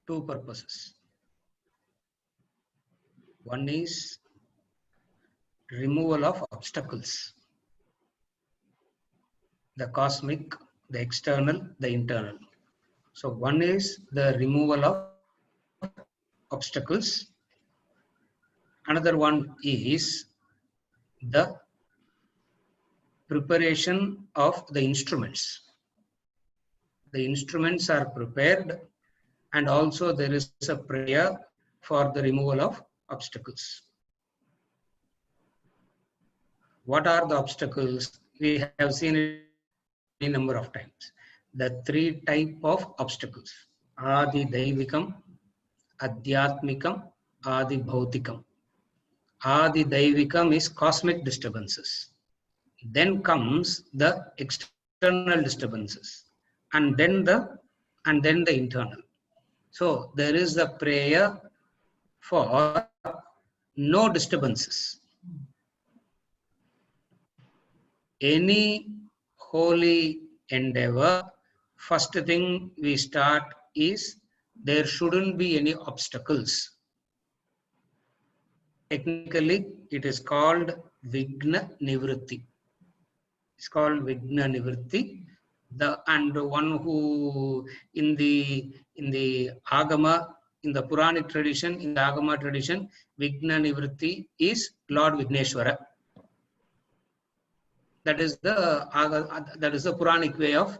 two purposes. One is removal of obstacles, the cosmic, the external, the internal. So one is the removal of obstacles. Another one is the preparation of the instruments. The instruments are prepared, and also there is a prayer for the removal of obstacles. What are the obstacles? We have seen it a number of times. The three type of obstacles: Adi Daivikam, Adhyatmikam, Adi Bhautikam. Adi Daivikam is cosmic disturbances. Then comes the external disturbances, and then the internal. So there is a prayer for no disturbances. Any holy endeavor, first thing we start is there shouldn't be any obstacles. Technically, it is called Vigna Nivritti. It's called Vigna Nivritti. And one who in the Agama, in the Puranic tradition, in the Agama tradition, Vigna Nivritti is Lord Vigneshwara. That is the Puranic way of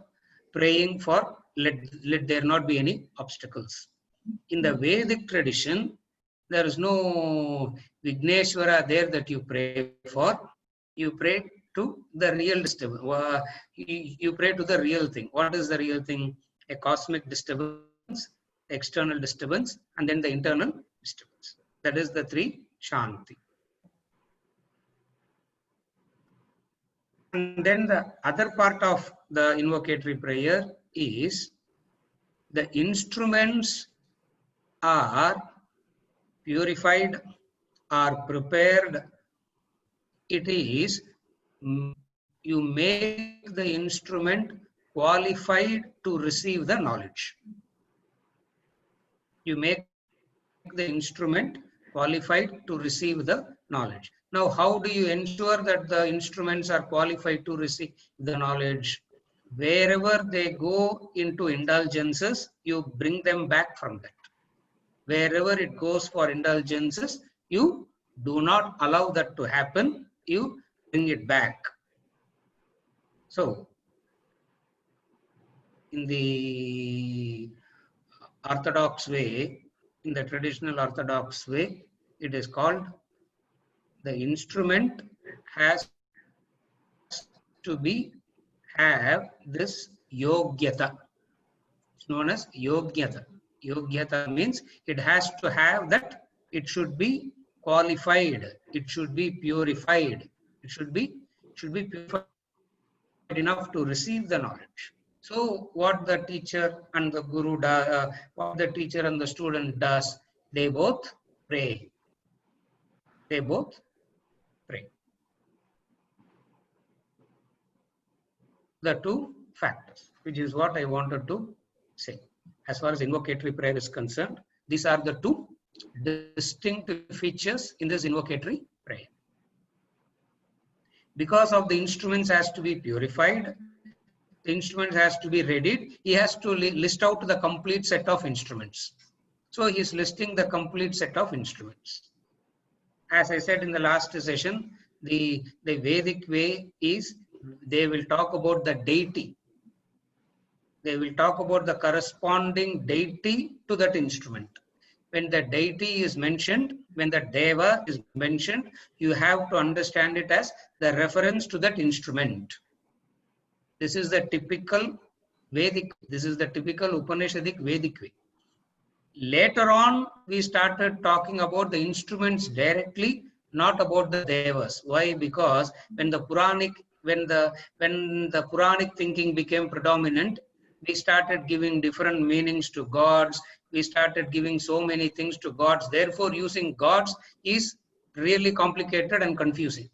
praying for let there not be any obstacles. In the Vedic tradition, there is no Vigneshwara there that you pray for. You pray to the real disturbance. You pray to the real thing. What is the real thing? A cosmic disturbance, external disturbance, and then the internal disturbance. That is the three Shanti. And then the other part of the invocatory prayer is the instruments are purified, are prepared. It is you make the instrument qualified to receive the knowledge. You make the instrument qualified to receive the knowledge. Now, how do you ensure that the instruments are qualified to receive the knowledge? Wherever they go into indulgences, you bring them back from that. Wherever it goes for indulgences, you do not allow that to happen. You bring it back. So, in the Orthodox way, in the traditional Orthodox way, it is called the instrument has to have this yogyata. It's known as yogyata. Yogyata means it has to have that. It should be qualified. It should be purified. It should be purified enough to receive the knowledge. So what the teacher and the guru does, what the teacher and the student does, they both pray. They both pray. The two factors, which is what I wanted to say. As far as invocatory prayer is concerned, these are the two distinct features in this invocatory prayer. Because of the instruments has to be purified, the instrument has to be readied, he has to list out the complete set of instruments. So he is listing the complete set of instruments. As I said in the last session, the Vedic way is they will talk about the deity. They will talk about the corresponding deity to that instrument. When the deity is mentioned, when the Deva is mentioned, you have to understand it as the reference to that instrument. This is the typical Vedic, this is the typical Upanishadic Vedic way. Later on, we started talking about the instruments directly, not about the Devas. Why? Because when the Puranic thinking became predominant, we started giving different meanings to gods. We started giving so many things to gods. Therefore, using gods is really complicated and confusing.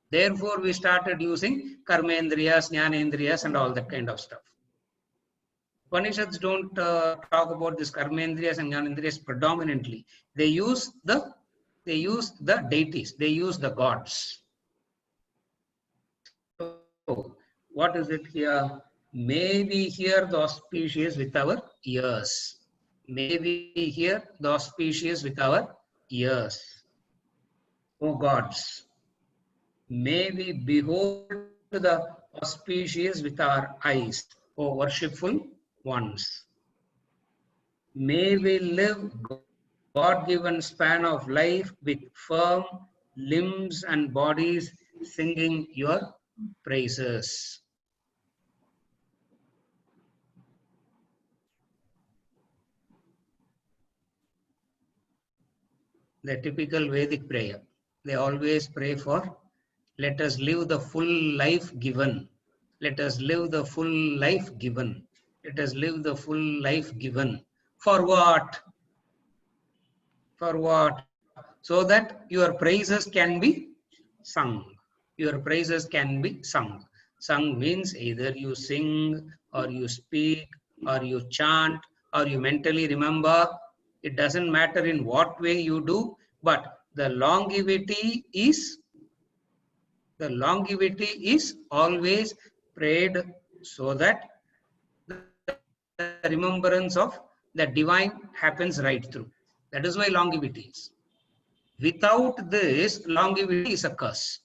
Therefore, we started using karmendriyas, jnanendriyas, and all that kind of stuff. Upanishads don't talk about this karmendriyas and jnanendriyas predominantly. They use the deities, they use the gods. So what is it here? May we hear the auspicious with our ears. May we hear the auspicious with our ears. O gods, may we behold the auspicious with our eyes, O worshipful ones. May we live God-given span of life with firm limbs and bodies singing your praises. The typical Vedic prayer. They always pray for, let us live the full life given. Let us live the full life given. Let us live the full life given. For what? For what? So that your praises can be sung. Your praises can be sung. Sung means either you sing or you speak or you chant or you mentally remember. It doesn't matter in what way you do, but the longevity is always prayed so that the remembrance of the divine happens right through. That is why longevity is. Without this, longevity is a curse.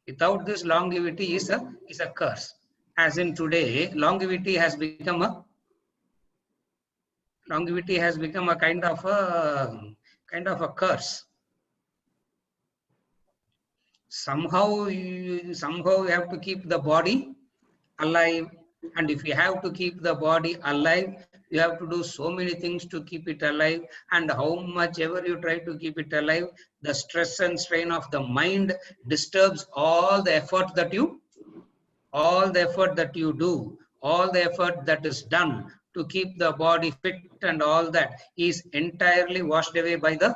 Without this, longevity is a curse. As in today, longevity has become a kind of a curse. Somehow you have to keep the body alive, and if you have to keep the body alive, you have to do so many things to keep it alive, and how much ever you try to keep it alive, the stress and strain of the mind disturbs all the effort that you do, all the effort that is done to keep the body fit, and all that is entirely washed away by the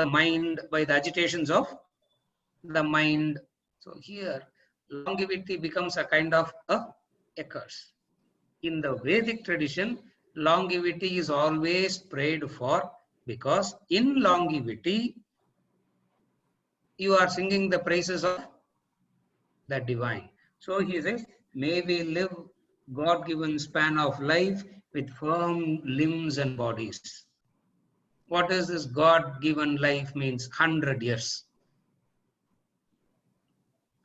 mind, by the agitations of the mind. So here longevity becomes a kind of a curse. In the Vedic tradition, longevity is always prayed for, because in longevity you are singing the praises of the divine. So he says, may we live God-given span of life with firm limbs and bodies. What is this God-given life means? 100 years.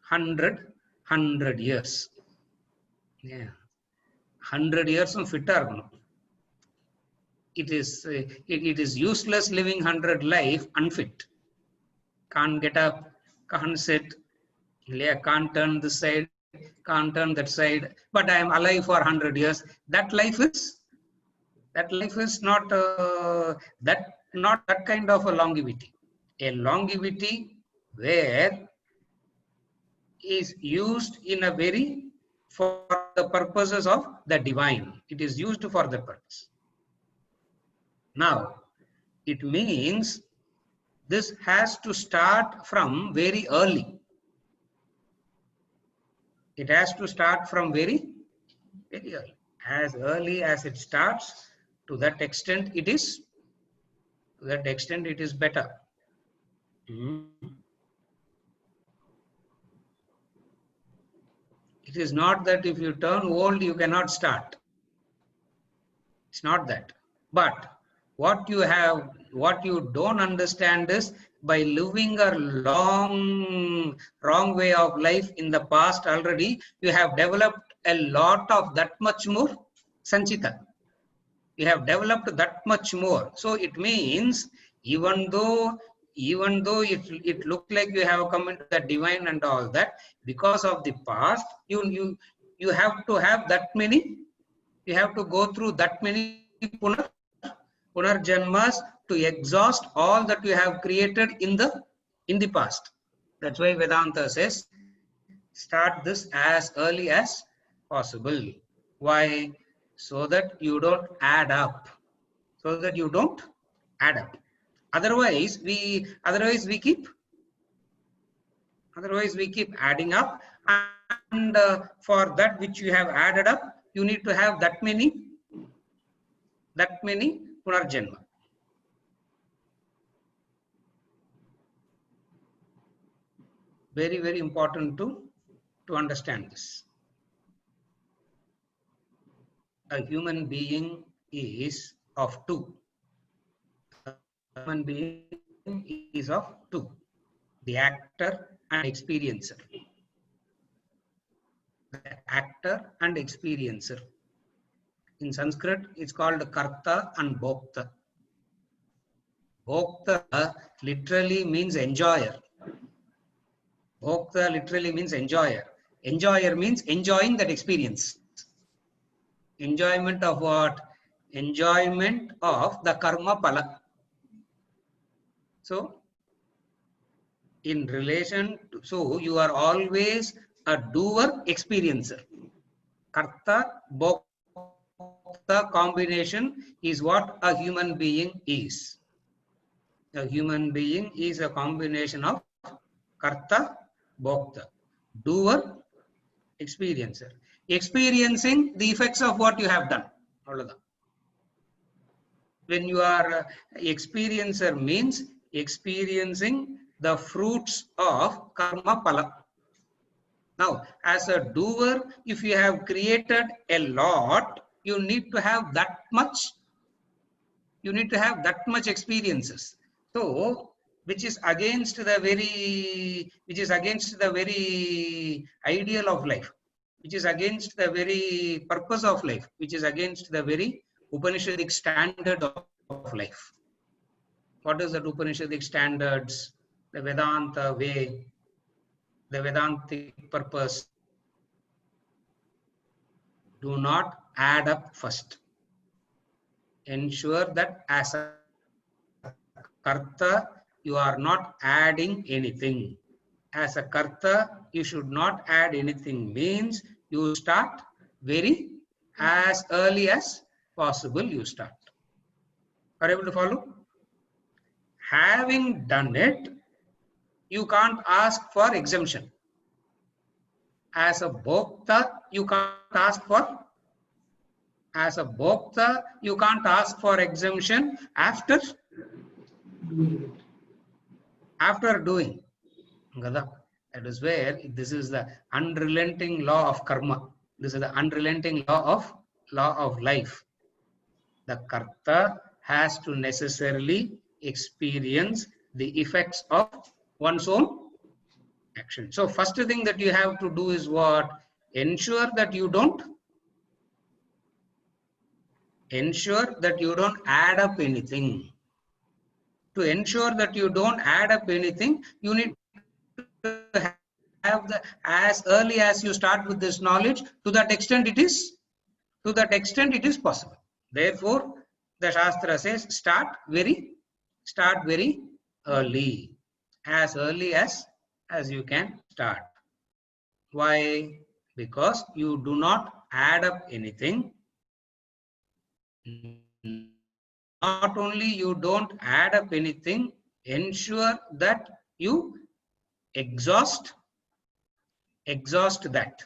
100 years. Yeah. 100 years fit agano. It is useless living 100 life unfit. Can't get up, can't sit, can't turn this side, can't turn that side, but I am alive for 100 years. That life is not that kind of a longevity. A longevity where is used in a very, for the purposes of the divine. It is used for the purpose. Now, it means this has to start from very early. It has to start from very early. As early as it starts, to that extent it is better. It is not that if you turn old, you cannot start. It's not that. But what you don't understand is, by living a wrong way of life in the past already, you have developed a lot of that much more sanchita. You have developed that much more. So it means, even though it looks like you have come into the divine and all that, because of the past, you have to have that many, you have to go through that many punarjanmas to exhaust all that you have created in the past. That's why Vedanta says, start this as early as possible. Why? So that you don't add up. Otherwise we keep adding up, and for that which you have added up, you need to have that many Punarjanma. Very, very important to understand this. A human being is of two. A human being is of two. The actor and experiencer. The actor and experiencer. In Sanskrit, it's called Karta and Bhokta. Bhokta literally means enjoyer. Bhokta literally means enjoyer. Enjoyer means enjoying that experience. Enjoyment of what? Enjoyment of the karma phala. So, in relation to, so you are always a doer experiencer. Karta, Bhokta combination is what a human being is. A human being is a combination of Karta, Bhokta. Doer, experiencer. Experiencing the effects of what you have done. When you are experiencer means experiencing the fruits of karma phala. Now, as a doer, if you have created a lot, you need to have that much. You need to have that much experiences. So, which is against the very ideal of life, which is against the very purpose of life, which is against the very Upanishadic standard of life. What is the Upanishadic standards? The Vedanta way, the Vedantic purpose. Do not add up first. Ensure that as a Karta, you are not adding anything. As a Karta, you should not add anything. Means you start as early as possible, you start. Are you able to follow? Having done it, you can't ask for exemption. As a Bhokta, you can't ask for. As a Bhokta, you can't ask for exemption after doing. That is where this is the unrelenting law of karma. This is the unrelenting law of life. The Karta has to necessarily experience the effects of one's own action. So first thing that you have to do is what? Ensure that you don't add up anything. To ensure that you don't add up anything, you need to have as early as you start with this knowledge, to that extent it is possible. Therefore, the Shastra says start very early, as early as you can start. Why? Because you do not add up anything. Not only you don't add up anything, ensure that you exhaust that.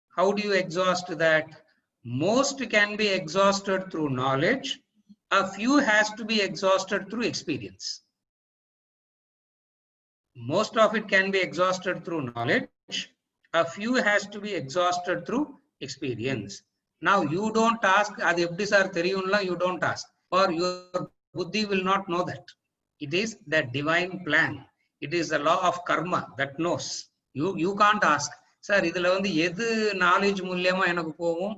How do you exhaust that? Most can be exhausted through knowledge. A few has to be exhausted through experience. Most of it can be exhausted through knowledge. A few has to be exhausted through experience. Now you don't ask, you don't ask, or your buddhi will not know that. It is the divine plan. It is the law of karma that knows. You can't ask, sir, idhula vandu edu knowledge மூலமா எனக்கு போகும்,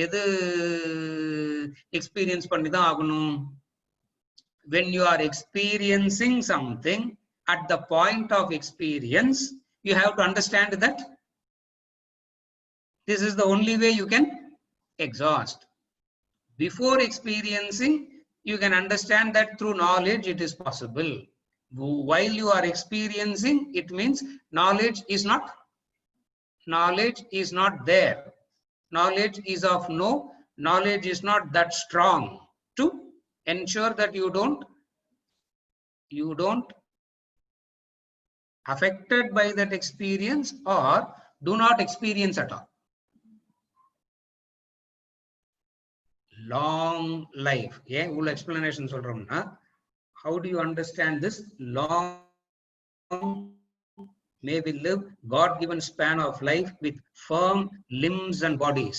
எது experience பண்ணி தான் ஆகணும். When you are experiencing something, at the point of experience, you have to understand that this is the only way you can exhaust. Before experiencing, you can understand that through knowledge it is possible. While you are experiencing, it means knowledge is not there. Knowledge is of no, knowledge is not that strong. To ensure that you don't affected by that experience or do not experience at all. Long life. Yeah, full explanation. How do you understand this? Long may we live God-given span of life with firm limbs and bodies.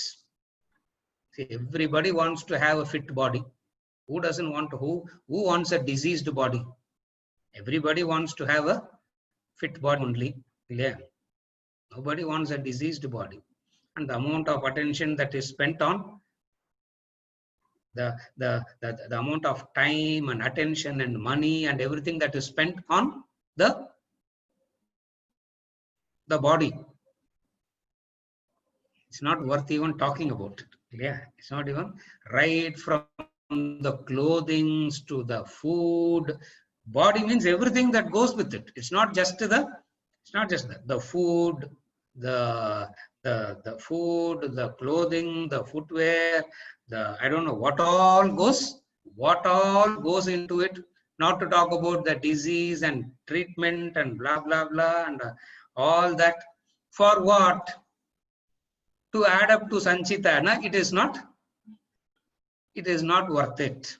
See, everybody wants to have a fit body. Who doesn't want to? Who wants a diseased body? Everybody wants to have a fit body only. Yeah. Nobody wants a diseased body. And the amount of attention that is spent on the amount of time and attention and money and everything that is spent on the body, it's not worth even talking about it. Yeah, it's not even, right from the clothing to the food. Body means everything that goes with it. It's not just the food, the food, the clothing, the footwear, I don't know what all goes into it. Not to talk about the disease and treatment and blah blah blah and all that. For what? To add up to Sanchitana, it is not worth it.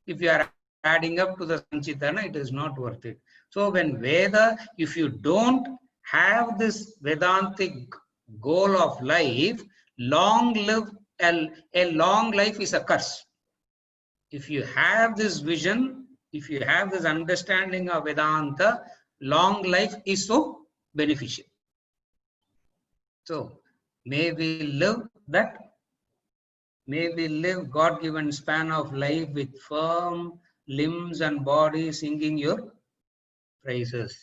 If you are adding up to the Sanchitana, it is not worth it. So when Veda, if you don't have this Vedantic goal of life, a long life is a curse. If you have this vision, if you have this understanding of Vedanta, long life is so beneficial. So may we live God-given span of life with firm limbs and body, singing your praises.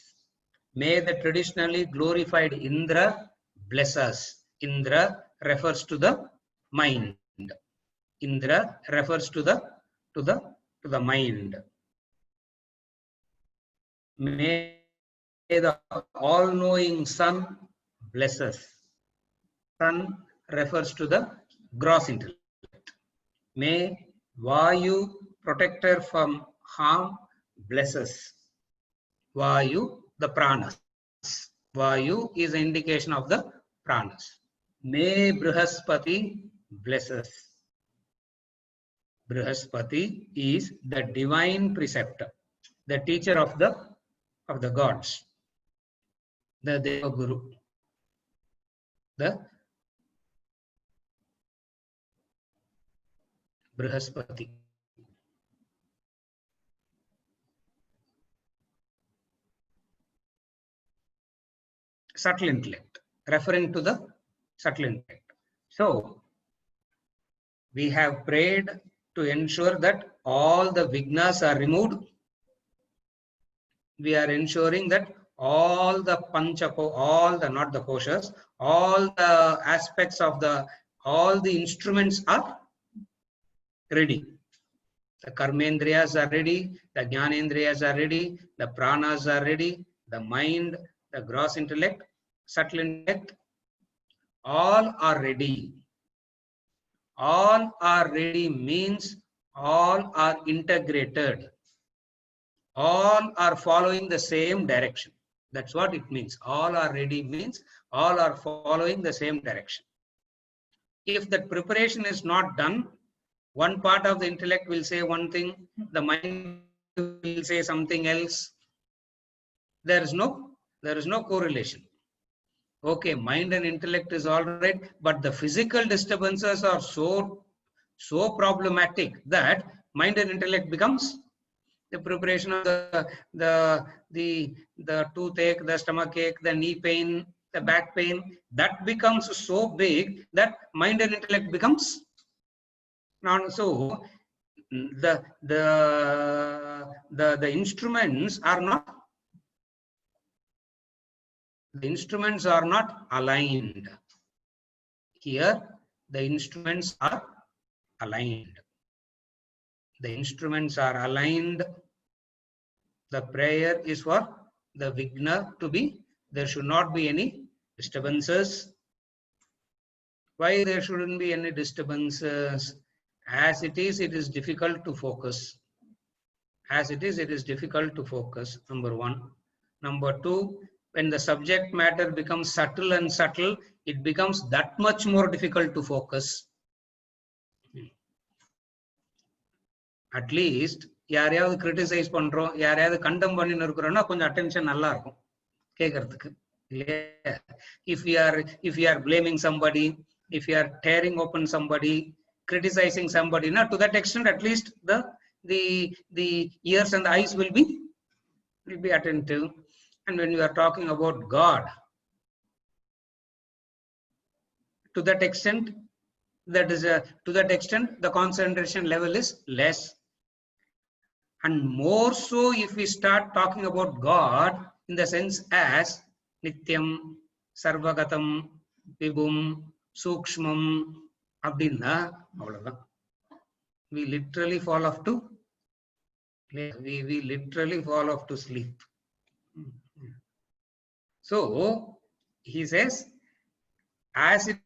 May the traditionally glorified Indra bless us. Indra refers to the mind. Indra refers to the mind. May the all-knowing sun bless us. Sun refers to the gross intellect. May Vayu, protector from harm, bless us. Vayu, the pranas. Vayu is an indication of the pranas. May Brihaspati bless us. Brihaspati is the divine preceptor, the teacher of the gods, the Deva Guru, the Brihaspati. Subtle intellect, referring to the subtle intellect. So, we have prayed to ensure that all the vignas are removed. We are ensuring that all the not the koshas, all the aspects of all the instruments are ready. The karmendriyas are ready, the jnanendriyas are ready, the pranas are ready, the mind, the gross intellect, subtle intellect, all are ready. All are ready means all are integrated. All are following the same direction. That's what it means. All are ready means all are following the same direction. If that preparation is not done, one part of the intellect will say one thing, the mind will say something else. There is no correlation. Okay, mind and intellect is all right, but the physical disturbances are so problematic that mind and intellect becomes the preparation of the toothache, the stomach ache, the knee pain, the back pain, that becomes so big that mind and intellect becomes non. So the instruments are not aligned. Here the instruments are aligned. The instruments are aligned. The prayer is for the vigna to be, there should not be any disturbances. Why there shouldn't be any disturbances? As it is difficult to focus. As it is difficult to focus, number one. Number two, when the subject matter becomes subtle and subtle, it becomes that much more difficult to focus. At least யாரையாவது criticise பண்றோம், யாரையாவது கண்டம் பண்ணின்னு இருக்கிறோம்னா கொஞ்சம் attention நல்லா இருக்கும் கேட்கறதுக்கு. If you are blaming somebody, if you are tearing open somebody, criticizing somebody, not to that extent, at least the ears and the eyes will be attentive. And when you are talking about God, to that extent, the concentration level is less. And more so if we start talking about God in the sense as Nityam, Sarvagatam, Vibhum, Sukshmam, Abdinna, we literally fall off to sleep. So he says, as it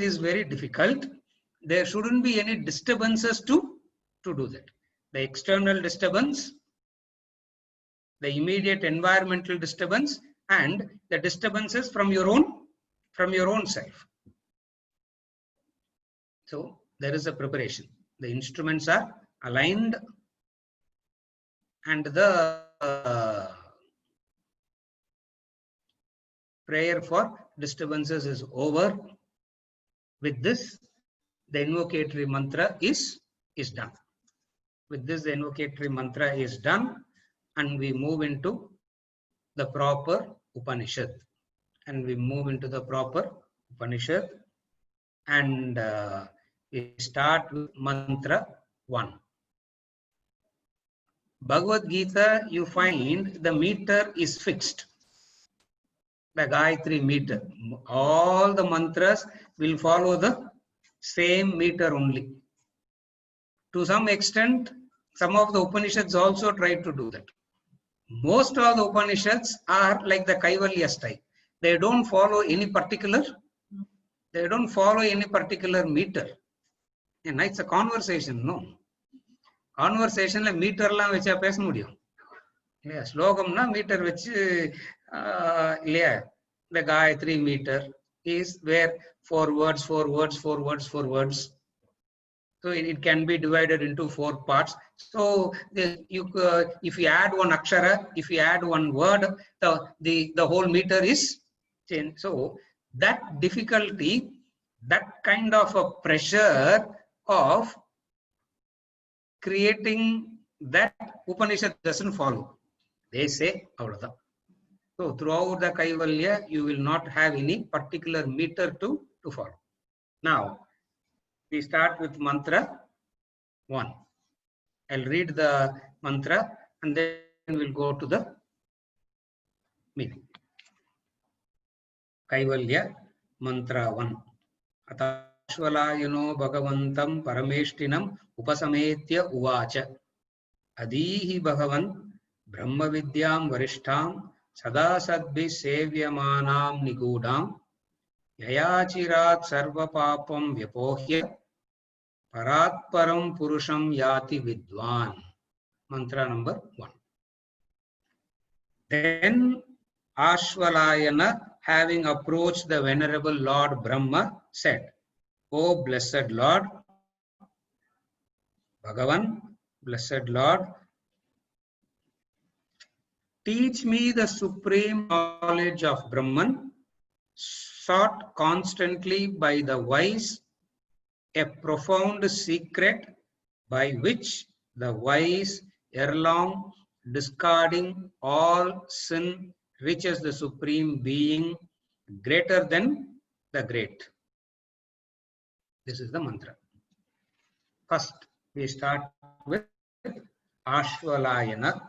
is very difficult, there shouldn't be any disturbances to do that. The external disturbance, the immediate environmental disturbance, and the disturbances from your own self. So there is a preparation. The instruments are aligned, and the prayer for disturbances is over. With this, the invocatory mantra is done. With this, the invocatory mantra is done, and we move into the proper Upanishad. And we start with mantra 1. Bhagavad Gita, you find the meter is fixed. The Gayatri meter. All the mantras will follow the same meter only. To some extent, some of the Upanishads also try to do that. Most of the Upanishads are like the Kaivalya style. They don't follow any particular meter. And it's a conversation, no? Conversation la meter la vecha pesa mudiyum. Yeah, slogamna meter vechi the Gayatri meter is where 4 words. So it can be divided into 4 parts. So if you add one akshara, if you add one word, the whole meter is changed. So that difficulty, that kind of a pressure of creating that Upanishad doesn't follow. They say avladha. So throughout the Kaivalya, you will not have any particular meter to follow. Now, we start with mantra 1. I'll read the mantra and then we'll go to the meaning. Kaivalya mantra 1. Atashvalayano bhagavantam parameshtinam upasametya uvacha. Adihi bhagavan brahma vidyam varishtham sada sadbhi sevyamanam nigudam yayachirat sarva papam vyapohya paratparam purusham yati vidwan. Mantra number 1. Then Ashvalayana, having approached the venerable Lord Brahma, said, O blessed Lord, Bhagavan, blessed Lord, teach me the supreme knowledge of Brahman, sought constantly by the wise, a profound secret by which the wise, erelong, discarding all sin, reaches the supreme being greater than the great. This is the mantra. First, we start with Ashvalayana,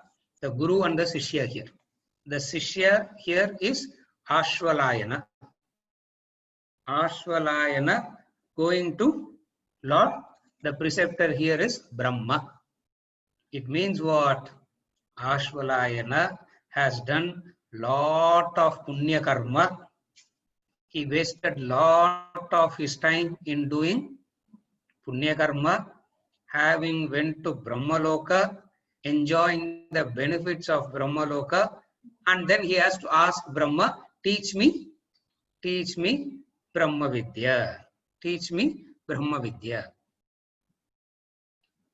the Guru and the Sishya here. The Sishya here is Ashvalayana. Ashvalayana going to Lord. The preceptor here is Brahma. It means what? Ashvalayana has done lot of punya karma. He wasted lot of his time in doing punya karma, having went to Brahmaloka, enjoying the benefits of Brahmaloka, and then he has to ask Brahma, teach me Brahma Vidya. Teach me Brahma Vidya.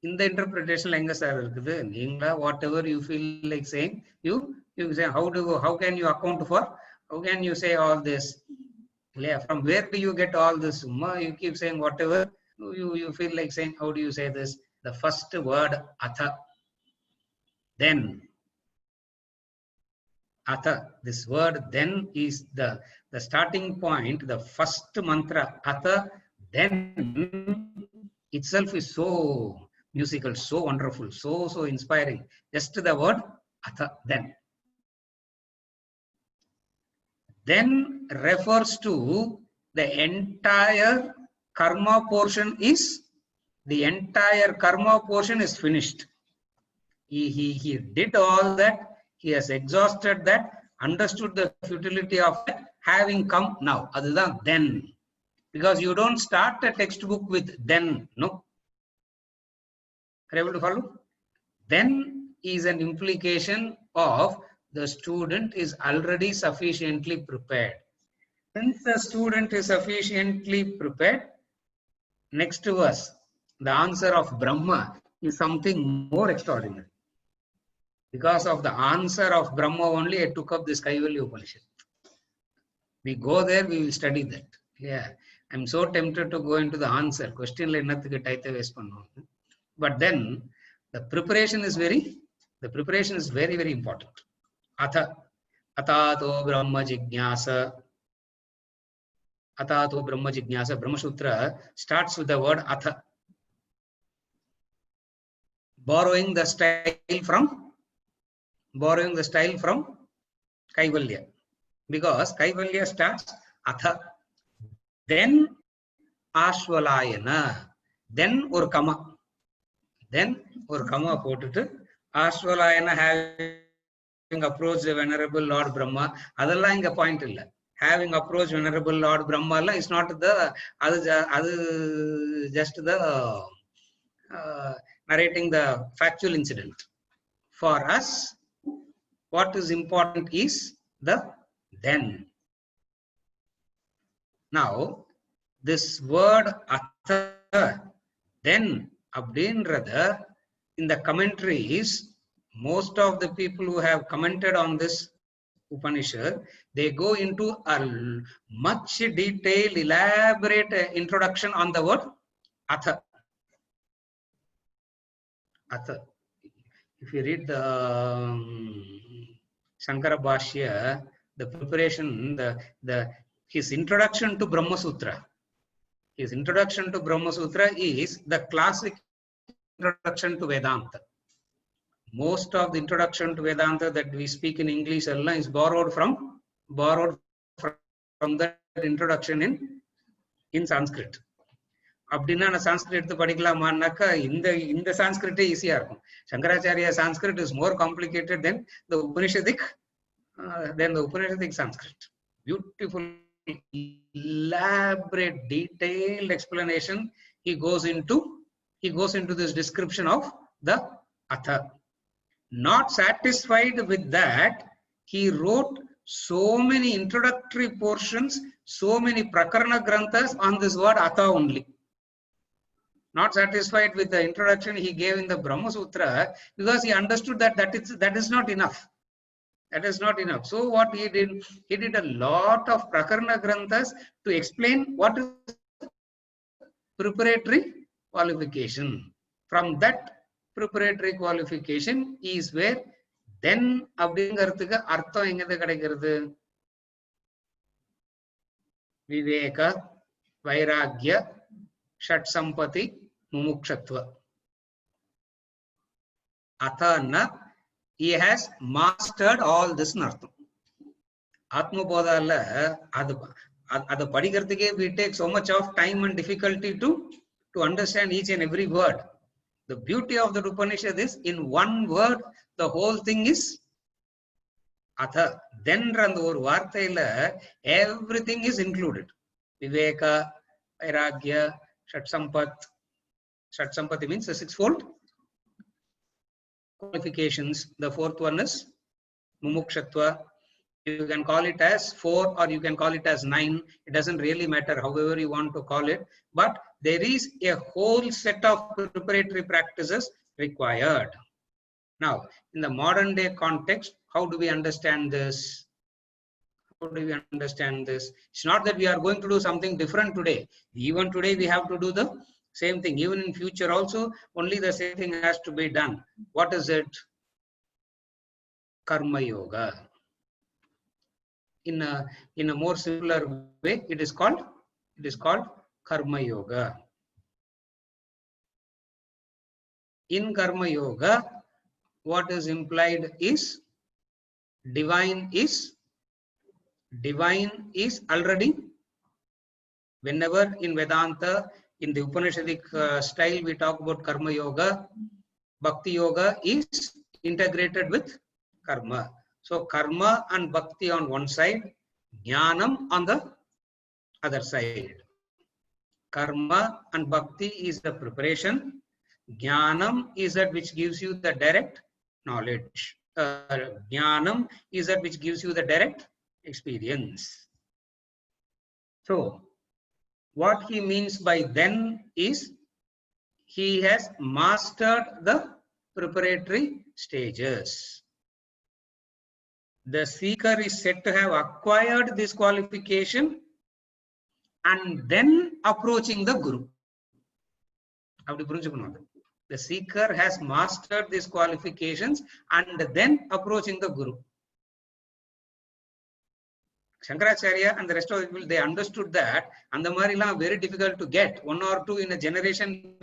In the interpretation, whatever you feel like saying, you say, how can you account for, how can you say all this? Yeah, from where do you get all this? You keep saying whatever you feel like saying. How do you say this? The first word atha. Then atha. This word then is the starting point, the first mantra. Atha then itself is so musical, so wonderful, so inspiring. Just the word atha then. Then refers to the entire karma portion is, the entire karma portion is finished. He did all that, he has exhausted that, understood the futility of that, having come now. Adha then. Because you don't start a textbook with then, no. Are you able to follow? Then is an implication of the student is already sufficiently prepared. Since the student is sufficiently prepared, next verse, the answer of Brahma is something more extraordinary. Because of the answer of Brahma only, I took up this Kaivalya Upanishad. We go there, we will study that. Yeah, I'm so tempted to go into the answer. Question but then the preparation is very important. Atha, Atato Brahma Jignasa. Atato Brahma Jignasa. Brahma Sutra starts with the word Atha. Borrowing the style from Kaivalya. Because Kaivalya starts Atha. Then Ashvalayana. Then or Kama. Then or Kama போட்டுட்டு Ashvalayana having approached the Venerable Lord Brahma. அதெல்லாம் இங்க point இல்ல. Having approached Venerable Lord Brahma is not the, just the narrating the factual incident. For us, what is important is the then. Now, this word atha, then, abdinradha, in the commentaries, most of the people who have commented on this Upanishad, they go into a much detailed, elaborate introduction on the word atha. Atha. If you read the Shankara Bhashya, the preparation, his introduction to Brahma Sutra. His introduction to Brahma Sutra is the classic introduction to Vedanta. Most of the introduction to Vedanta that we speak in English is borrowed from that introduction in Sanskrit. அப்படின்னா நான் சான்ஸ்கிரிட் எடுத்து படிக்கலாமான்னாக்கா இந்த சான்ஸ்கிரிட்டே ஈஸியா இருக்கும். Shankaracharya Sanskrit is more complicated than the Upanishadic Sanskrit. Beautiful, elaborate, detailed explanation. He goes into this description of the atha. Not satisfied with that, he wrote so many introductory portions, so many prakarana granthas on this word atha only. Not satisfied with the introduction he gave in the Brahma Sutra, because he understood that is not enough. That is not enough. So what he did a lot of prakarana granthas to explain what is preparatory qualification. From that preparatory qualification is where then அப்படிங்கிறதுக்கு அர்த்தம் எங்க கிடைக்கிறது? விவேக, வைராக்ய, ஷட் சம்பதி, முமுக்ஷத்வ. அத்தனா he has mastered all this nartham. Atma bodhala adu padikradhukku we take so much of time and difficulty to understand each and every word. The beauty of the Upanishad is in one word the whole thing is atha. Then and or varthaila everything is included. Viveka, vairagya, shat sampati means the sixfold qualifications. The fourth one is mumukshatva. You can call it as 4 or you can call it as 9. It doesn't really matter, however you want to call it. But there is a whole set of preparatory practices required. Now, in the modern day context, how do we understand this? How do we understand this? It's not that we are going to do something different today. Even today, we have to do the same thing. Even in future also, only the same thing has to be done. What is it? Karma Yoga. In a more simpler way, it is called Karma Yoga. In Karma Yoga, what is implied is divine is already. Whenever in Vedanta, in the Upanishadic style, we talk about Karma Yoga, Bhakti Yoga is integrated with Karma. So Karma and Bhakti on one side, Jnanam on the other side. Karma and Bhakti is the preparation. Jnanam is that which gives you the direct knowledge. Jnanam is that which gives you the direct experience. So, what he means by then is he has mastered the preparatory stages. The seeker is said to have acquired this qualification and then approaching the Guru. The seeker has mastered these qualifications and then approaching the Guru. Shankaracharya and the rest of the people, they understood that, and the Marila very difficult to get. 1 or 2 in a generation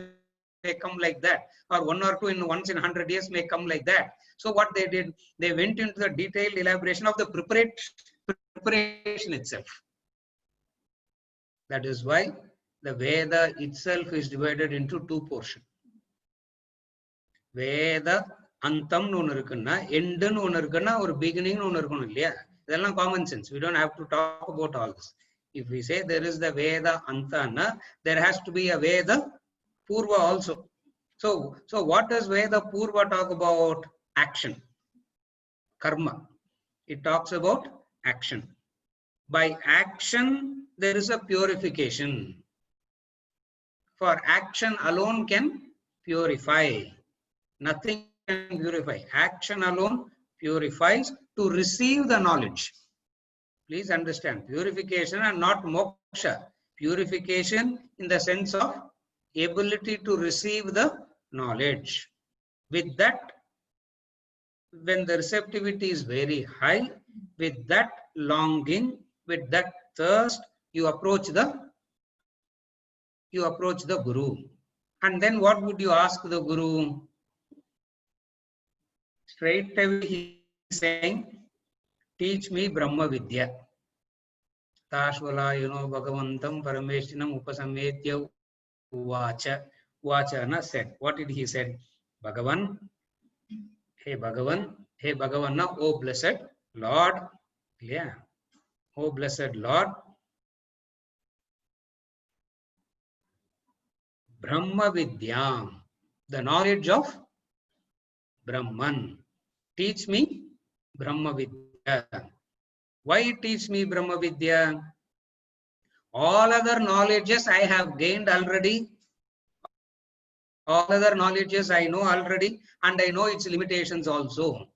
may come like that, or 1 or 2 in once in 100 years may come like that. So what they did, they went into the detailed elaboration of the preparation itself. That is why the Veda itself is divided into 2 portions. Veda Antam nu irukkunna, end nu onu irukkunna, or beginning nu onu irukonu illaya. That's common sense. We don't have to talk about all this. If we say there is the Veda Antana, there has to be a Veda Purva also. So what does Veda Purva talk about? Action. Karma. It talks about action. By action, there is a purification. For action alone can purify. Nothing can purify. Action alone purifies to receive the knowledge. Please understand, purification and not moksha. Purification in the sense of ability to receive the knowledge. With that, when the receptivity is very high, with that longing, with that thirst, you approach the Guru. And then what would you ask the Guru? Straight away he is saying, teach me Brahma Vidya. Tashvala, Bhagavantam Parameshinam Upasametya Uvacha. Uvachana said. What did he say? Bhagavan, hey Bhagavan, oh blessed Lord. Yeah. Oh blessed Lord. Brahma Vidya, the knowledge of Brahman. Teach me Brahma Vidya. Why teach me Brahma Vidya? All other knowledges I have gained already. All other knowledges I know already, and I know its limitations also.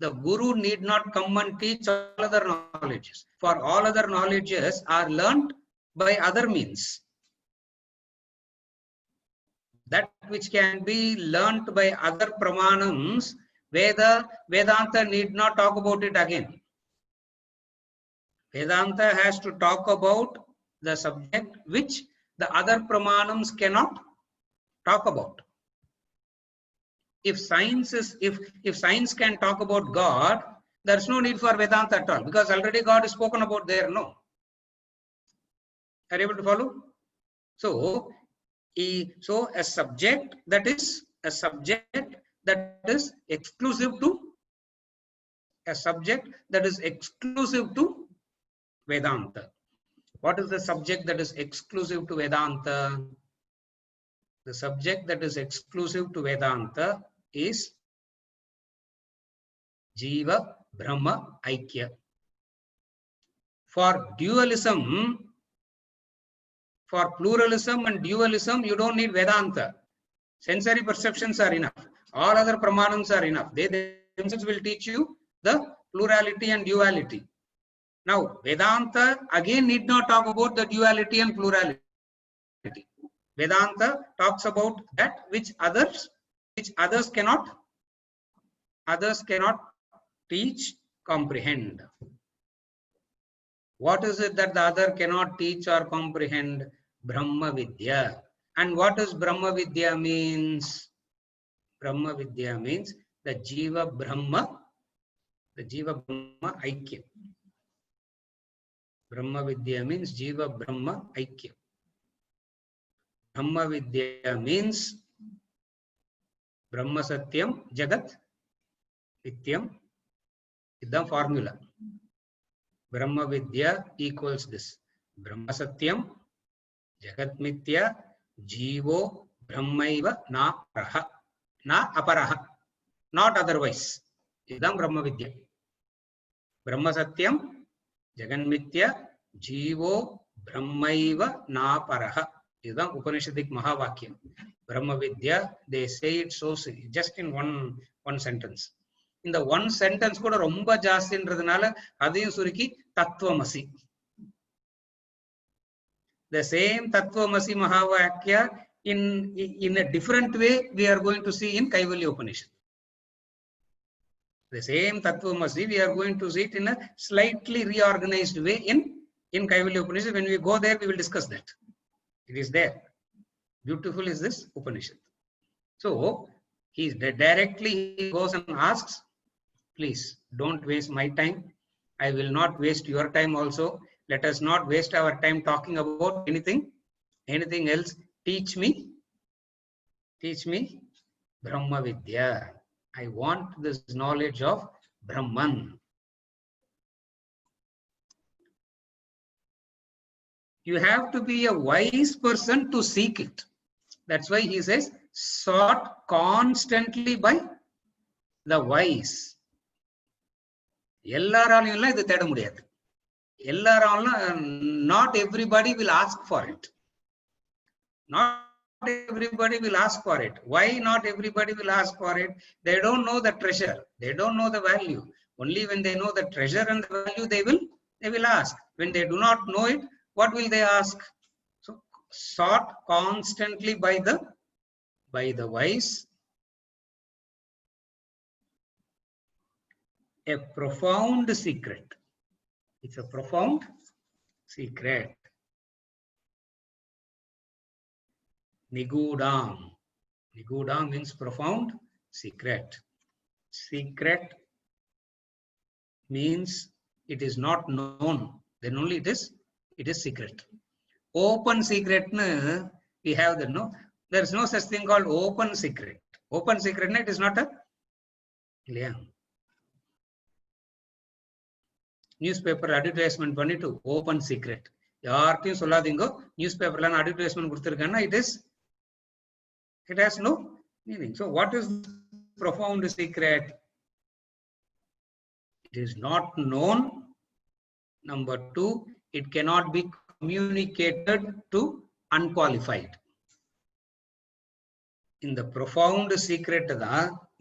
The Guru need not come and teach all other knowledges. For all other knowledges are learnt by other means. That which can be learnt by other pramanams, Vedanta need not talk about it again. Vedanta has to talk about the subject which the other pramanams cannot talk about. If science can talk about God, there's no need for Vedanta at all, because already God is spoken about there. No. Are you able to follow? So a subject that is exclusive to Vedanta. What is the subject that is exclusive to Vedanta? The subject that is exclusive to Vedanta is Jiva Brahma Aikya. For dualism, for pluralism and dualism, you don't need Vedanta. Sensory perceptions are enough. All other pramanams are enough. They themselves will teach you the plurality and duality. Now, Vedanta again need not talk about the duality and plurality. Vedanta talks about that which others cannot teach, comprehend. What is it that the other cannot teach or comprehend? Brahma Vidya. And what does Brahma Vidya means? Brahma Vidya means the Jiva Brahma Aikya. Brahma Vidya means Jiva Brahma Aikya. Brahma Vidya means Brahma Satyam Jagat Nityam. Is the formula. Brahma Vidya equals this. Brahma Satyam Jagat Mithya Jivo Brahmaiva na paraha. Na aparaha. Not otherwise. Is the Brahma Vidya. Brahma Satyam Jagat Mithya Jivo Brahmaiva na paraha. Is the Upanishadic Mahavakyam. Brahma Vidya, they say it so just in one sentence. In the one sentence கூட ரொம்ப ஜாஸ்தின்றதுனால அதையும் சுருக்கி தத்துவமசி. The same தத்துவமசி மகாவாக்கியா in a different way we are going to see in Kaivalya Upanishad. The same தத்துவமசி we are going to see it in a slightly reorganized way in Kaivalya Upanishad. When we go there, we will discuss that. It is there. Beautiful is this Upanishad. So he directly goes and asks, please don't waste my time. I will not waste your time also. Let us not waste our time talking about anything else. Teach me Brahma Vidya. I want this knowledge of Brahman. You have to be a wise person to seek it. That's why he says, sought constantly by the wise. எல்லாராலையும் இது தேட முடியாது. எல்லாராலும் not everybody will ask for it. Not everybody will ask for it. Why not everybody will ask for it? They don't know the treasure. They don't know the value. Only when they know the treasure and the value, they will ask. When they do not know it, what will they ask? So sought constantly by the wise. A profound secret. It's a profound secret. Nigudam. Nigudam means profound secret. Secret means it is not known. Then only it is secret. Open secret, we have the no. There is no such thing called open secret. Open secret, it is not a yeah. Newspaper advertisement பண்ணிட்டு open secret. யார்கிட்டயும் சொல்லாதீங்க. Newspaperல advertisement கொடுத்திருக்காங்கன்னா it has no meaning. So what is profound secret? It is not known. Number 2, it cannot be communicated to unqualified. In the profound secret,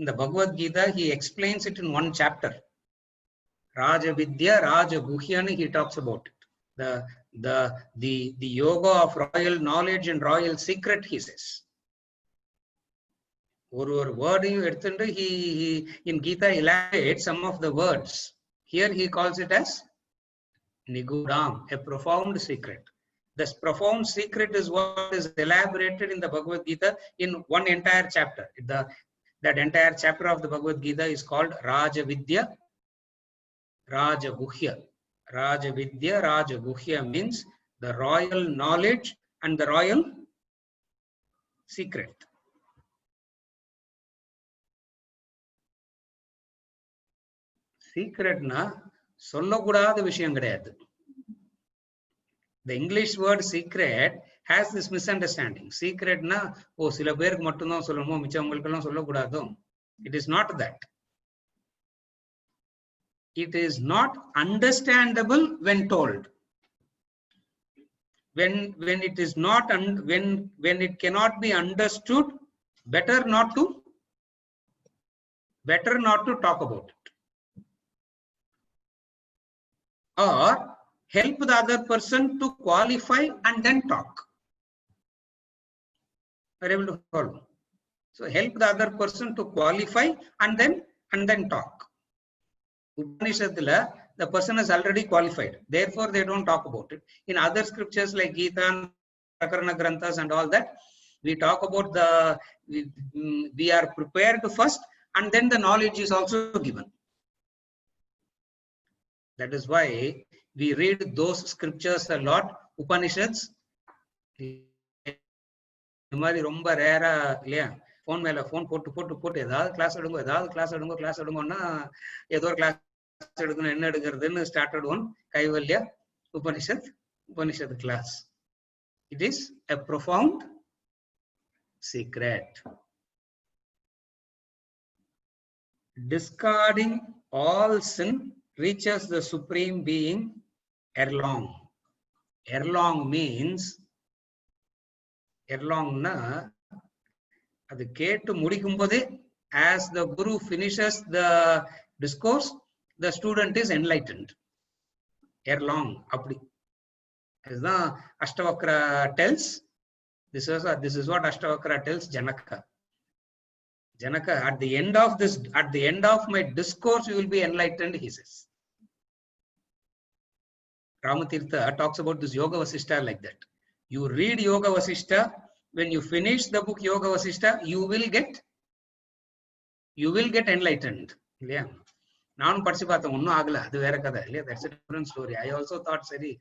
in the Bhagavad Gita, he explains it in one chapter. Raja Vidya, Raja Guhyana, he talks about it. The yoga of royal knowledge and royal secret, he says. ஒரு word எடுத்துட்டு he in Gita elaborates some of the words. Here he calls it as Nigudam, a profound secret. This profound secret is what is elaborated in the Bhagavad Gita in one entire chapter. That entire chapter of the Bhagavad Gita is called Raja Vidya, Raja Guhya. Raja Vidya, Raja Guhya means the royal knowledge and the royal secret. Secret na சொல்லக்கூடாத விஷயம் கிடையாது. The English word secret has this misunderstanding. Secret na சில பேருக்கு மட்டும் தான் சொல்லணுமோ மிச்சவங்களுக்கெல்லாம் சொல்லக்கூடாதோ. It is not that. it is not understandable when told. When it is not, when it cannot be understood, better not to talk about it. Or help the other person to qualify and then talk. Are able to follow? So help the other person to qualify and then talk. Upanishadla, the person is already qualified. Therefore, they don't talk about it. In other scriptures like Gita and Prakarana Granthas and all that, we talk about we are prepared first, and then the knowledge is also given. That is why we read those scriptures a lot. Upanishads, ரொம்ப ரேரா இல்லையா? Phone மேல phone போட்டு ஏதாவது class எடுங்கோன்னா ஏதோ ஒரு class எடுக்கணும், என்ன எடுக்கிறதுன்னு started one Kaivalya Upanishad class. It is a profound secret. Discarding all sin reaches the supreme being erelong. Erelong means, erelongna அது கேட்டு முடிக்கும் போதே, as the guru finishes the discourse, the student is enlightened. Erelong அப்படி. இதுதான் Ashtavakra tells. This is what Ashtavakra tells Janaka. Janaka, at the end of my discourse, you will be enlightened, he says. Ramatirtha talks about this Yoga Vasishta like that. You read Yoga Vasishta, when you finish the book Yoga Vasishta, you will get enlightened. இல்லையா? நானும் படிச்சு பார்த்தேன், ஒன்னும் ஆகல, அது வேற கதை இல்லையா? That's a different story. I also thought சரி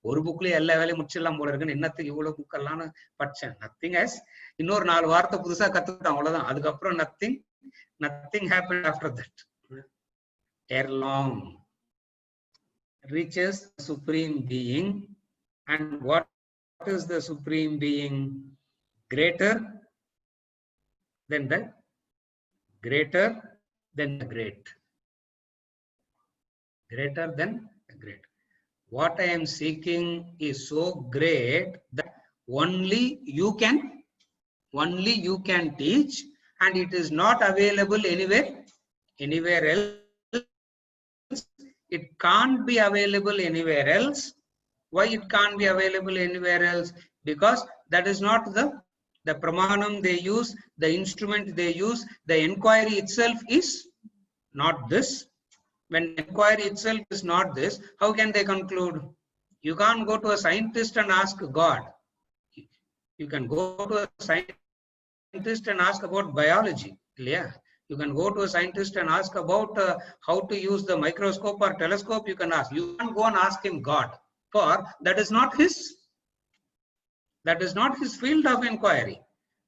ஒரு புக்லயே எல்லா வேலையும் முடிச்சிடலாம் போல இருக்குன்னு, என்னத்துக்கு இவ்வளவு புக் எல்லாம் படிச்சேன். நத்திங் ஹஸ், இன்னொரு 4 வார்த்தை புதுசா கத்துக்கிட்டேன், அவ்வளவுதான். அதுக்கப்புறம் nothing happened after that. Erelong reaches the supreme being. And what is the supreme being? Greater than the great. Greater than the great. What I am seeking is so great that only you can teach, and it is not available anywhere else. It can't be available anywhere else. Why it can't be available anywhere else? Because that is not the pramanam they use, the instrument they use. The inquiry itself is not this. When inquiry itself is not this, how can they conclude? You can't go to a scientist and ask God. You can go to a scientist and ask about biology. Yeah. You can go to a scientist and ask about how to use the microscope or telescope. You can ask. You can't go and ask him God, for that is not his field of inquiry.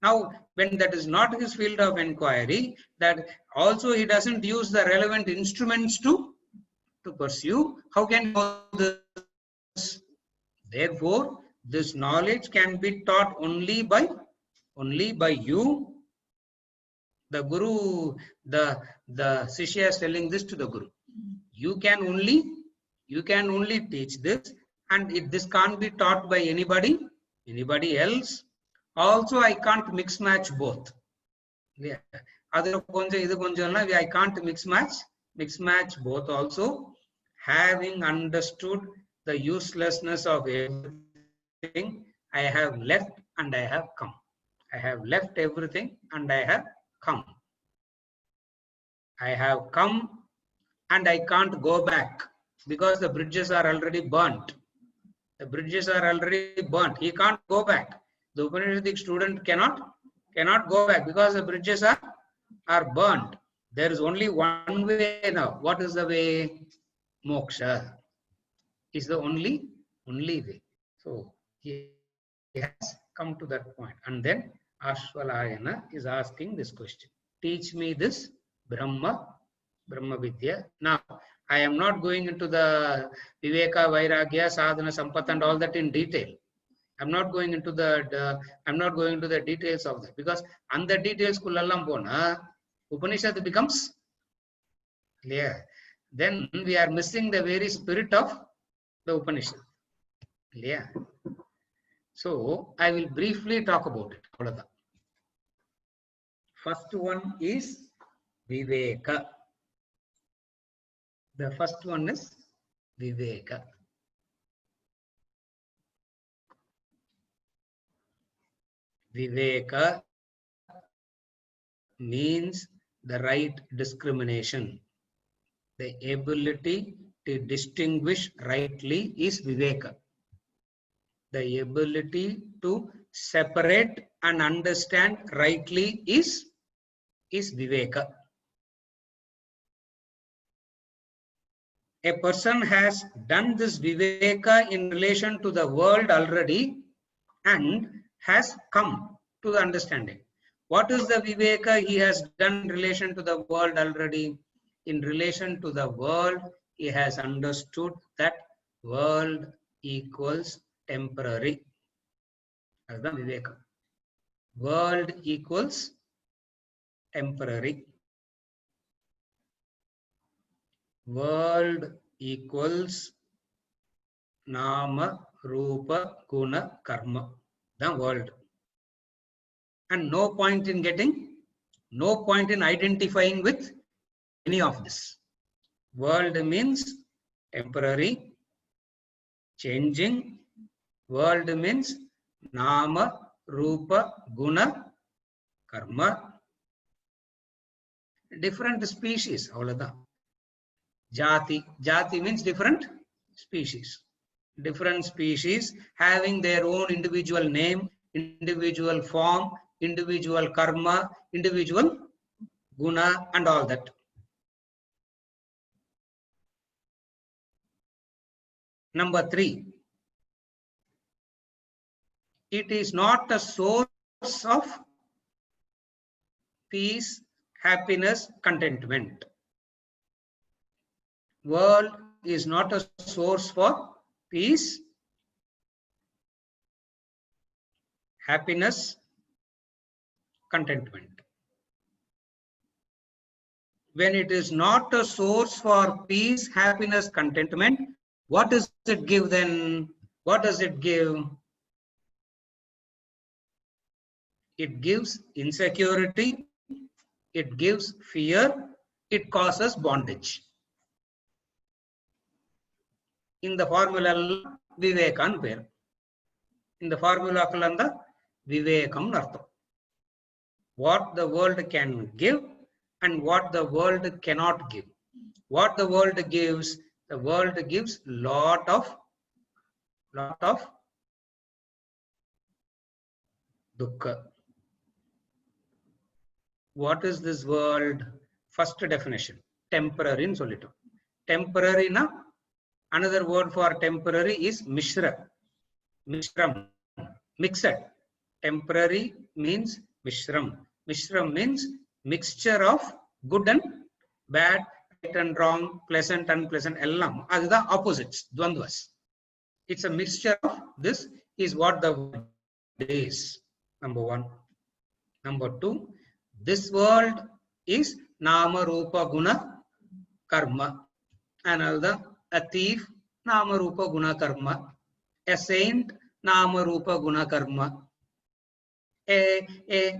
Now, when that is not his field of inquiry, that also he doesn't use the relevant instruments to pursue, how can he know this? Therefore, this knowledge can be taught only by you. The Guru, the Shishya is telling this to the Guru. You can only teach this, and this can't be taught by anybody else. Also, I can't mix match both. Yeah. I can't mix match both also. Having understood the uselessness of everything, I have left and I have come. I have left everything and I have come. I have come and I can't go back because the bridges are already burnt. The bridges are already burnt. He can't go back. The Upanishadic student cannot go back because the bridges are burnt. There is only one way now. What is the way? Moksha is the only way. So he has come to that point. And then Ashvalayana is asking this question. Teach me this Brahma Vidya. Now, I am not going into the Viveka, Vairagya, Sadhana, Sampath and all that in detail. I'm not going into the details of that, because on the details kullallam pona Upanishad becomes clear. then we are missing the very spirit of the Upanishad. Yeah. So I will briefly talk about it. First one is Viveka. The first one is Viveka. Viveka means the right discrimination. The ability to distinguish rightly is Viveka. The ability to separate and understand rightly is Viveka. A person has done this Viveka in relation to the world already and has come to the understanding. What is the Viveka he has done in relation to the world already? In relation to the world, he has understood that world equals temporary. That's the Viveka. World equals temporary. World equals Nama, Rupa, Guna, Karma. The world. And no point in identifying with any of this. World means temporary, changing. World means Nama, Rupa, Guna, Karma. Different species. Jati. Jati means different species. Different species having their own individual name, individual form, individual karma, individual guna, and all that. Number 3. It is not a source of peace, happiness, contentment. World is not a source for peace, happiness, contentment. When it is not a source for peace, happiness, contentment, what does it give then? What does it give? It gives insecurity, it gives fear, it causes bondage. In the formula, Vivekan pair. In the formula, Vivekam Nartham. What the world can give and what the world cannot give. What the world gives lot of dukkha. What is this world? First definition, temporary in solito. Temporary na, another word for temporary is mishra. Mishram, mixed. Temporary means mishram. Mishram means mixture of good and bad, right and wrong, pleasant, unpleasant, ellam. That's the opposites, dvandvas. It's a mixture of this is what the world is. Number 1. Number 2, this world is Nama, Rupa, Guna, Karma. Another, a thief, Nama, Rupa, Guna, Karma. A saint, Nama, Rupa, Guna, Karma. A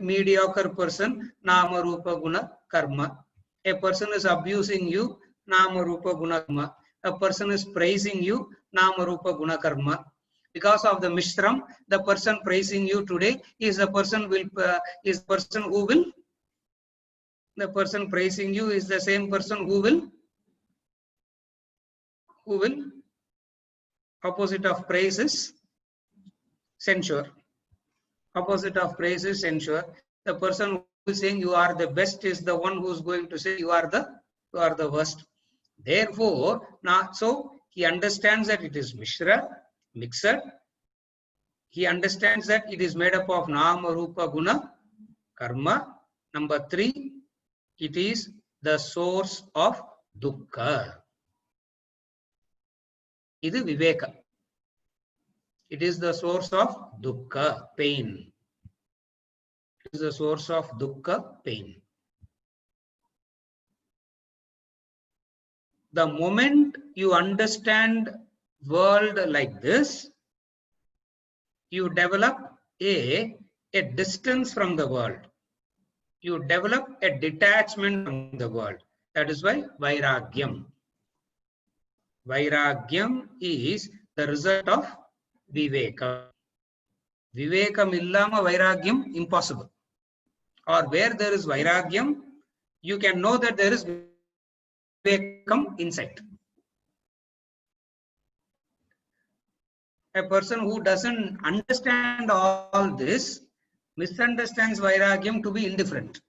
mediocre person, Nama, Rupa, Guna, Karma. A person is abusing you, Nama, Rupa, Guna, Karma. A person is praising you, Nama, Rupa, Guna, Karma. Because of the Mishram, the person praising you today is the person who will. The person praising you is the same person who will. Opposite of praise is censure. Opposite of praise is censure. The person who is saying you are the best is the one who is going to say you are the worst. Therefore, so he understands that it is Mishra, mixed. He understands that it is made up of Nama, Rupa, Guna, Karma. Number 3, it is the source of dukkha. Idu Viveka. It is the source of dukkha, pain. It is the source of dukkha, pain. The moment you understand world like this, you develop a distance from the world. You develop a detachment from the world. That is why Vairagyam. Vairagyam is the result of Viveka. Vivekam illama Vairagyam, impossible. Or where there is Vairagyam, you can know that there is Vivekam inside. A person who doesn't understand all this misunderstands Vairagyam to be indifferent.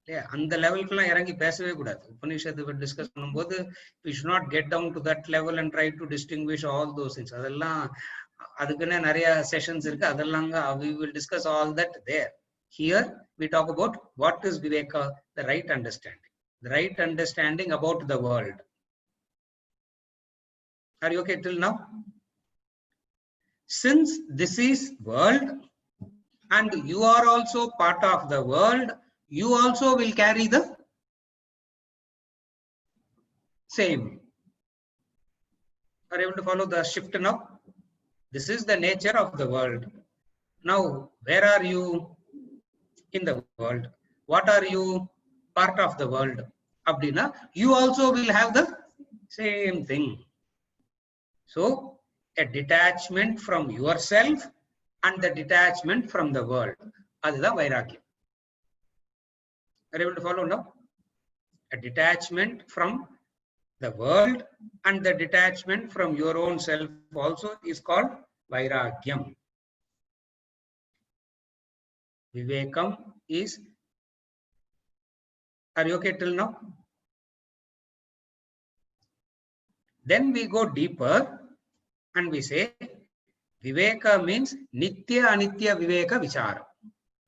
Yeah, and the level Upanishad discuss we should not get down to that level and try to distinguish all those things. Sessions we will discuss all that there. Here we talk about what is Viveka, the right understanding. The right understanding about the world. Are you okay till now? Since this is world and you are also part of the world, you also will carry the same. Are you able to follow the shift now? This is the nature of the world. Now, where are you in the world? What are you part of the world? Abdina, you also will have the same thing. So, a detachment from yourself and the detachment from the world. That is the Vairagya. Are you able to follow now? A detachment from the world and the detachment from your own self also is called Vairagyam. Vivekam is, are you okay till now? Then we go deeper and we say Viveka means Nitya Anitya Viveka Vichara.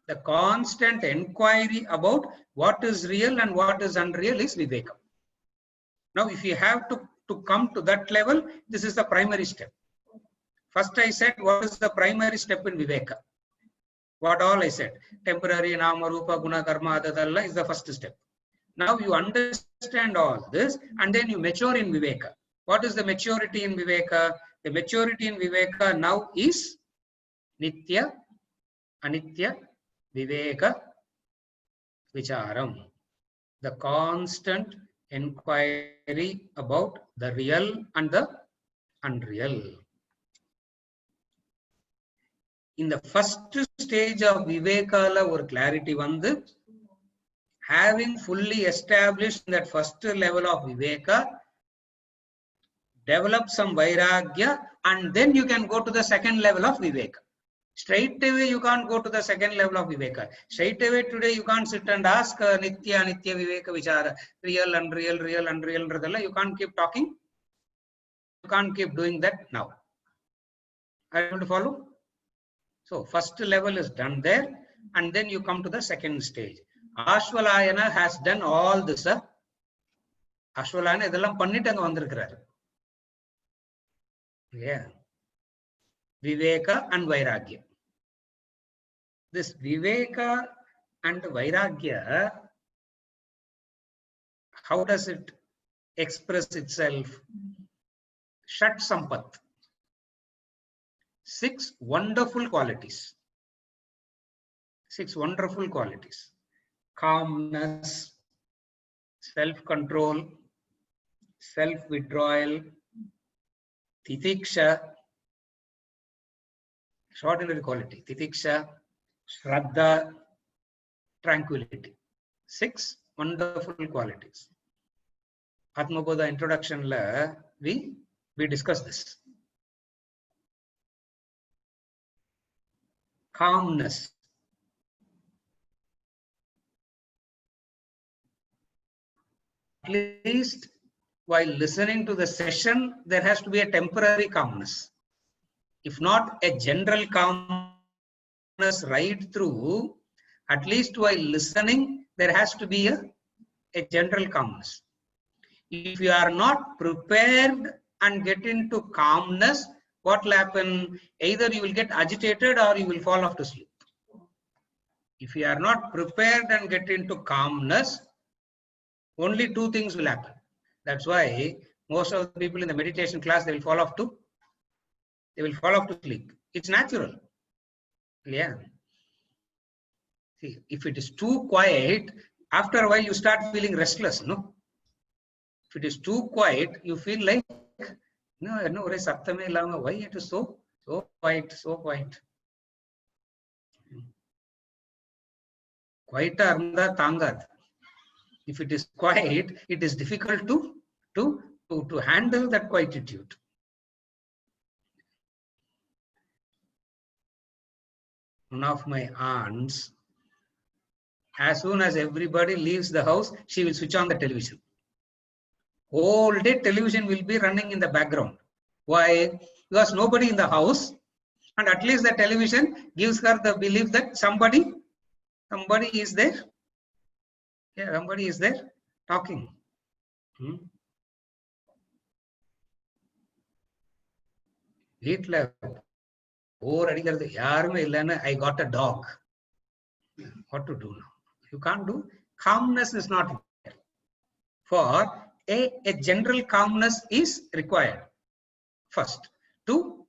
The constant inquiry about what is real and what is unreal is Viveka. Now, if you have to come to that level, this is the primary step. First, I said, what is the primary step in Viveka? What all I said? Temporary, Nama, Rupa, Guna, Karma, Adadalla is the first step. Now, you understand all this and then you mature in Viveka. What is the maturity in Viveka? The maturity in Viveka now is Nitya, Anitya, Viveka, Vicharam. The constant inquiry about the real and the unreal. In the first stage of Vivekala or clarity vandu, having fully established that first level of Viveka, develop some Vairagya and then you can go to the second level of Viveka. Straight away you can't go to the second level of Viveka. Straight away today you can't sit and ask Nitya, Anitya, Viveka, Vichara, real, unreal, real, unreal. You can't keep talking. You can't keep doing that now. Are you able to follow? So first level is done there and then you come to the second stage. Ashwalayana has done all this. Ashwalayana idallam pannitanga vandirukkaru. Yeah. Viveka and Vairagya. This Viveka and Vairagya, how does it express itself? Shat Sampat. 6 wonderful qualities. 6 wonderful qualities. Calmness, self-control, self-withdrawal, Titiksha, extraordinary quality. Titiksha, Shraddha, tranquility. 6 wonderful qualities. Atmabodha introduction la we discuss this. Calmness. At least while listening to the session, there has to be a temporary calmness. If not a general calmness right through, at least while listening, there has to be a general calmness. If you are not prepared and get into calmness, what will happen? Either you will get agitated or you will fall off to sleep. If you are not prepared and get into calmness, only 2 things will happen. That's why most of the people in the meditation class, they will fall off to sleep. It's natural. Yeah. See, if it is too quiet, after a while you start feeling restless, no? If it is too quiet, you feel like, no, why it is so quiet, so quiet. Quiet arunda tangad. If it is quiet, it is difficult to handle that quietude. One of my aunts, as soon as everybody leaves the house, she will switch on the television. Whole day television will be running in the background. Why? Because nobody in the house, and at least the television gives her the belief that somebody is there. Yeah, somebody is there talking. I got a dog. What to do now? You can't do. Calmness is not there. For a general calmness is required. First, to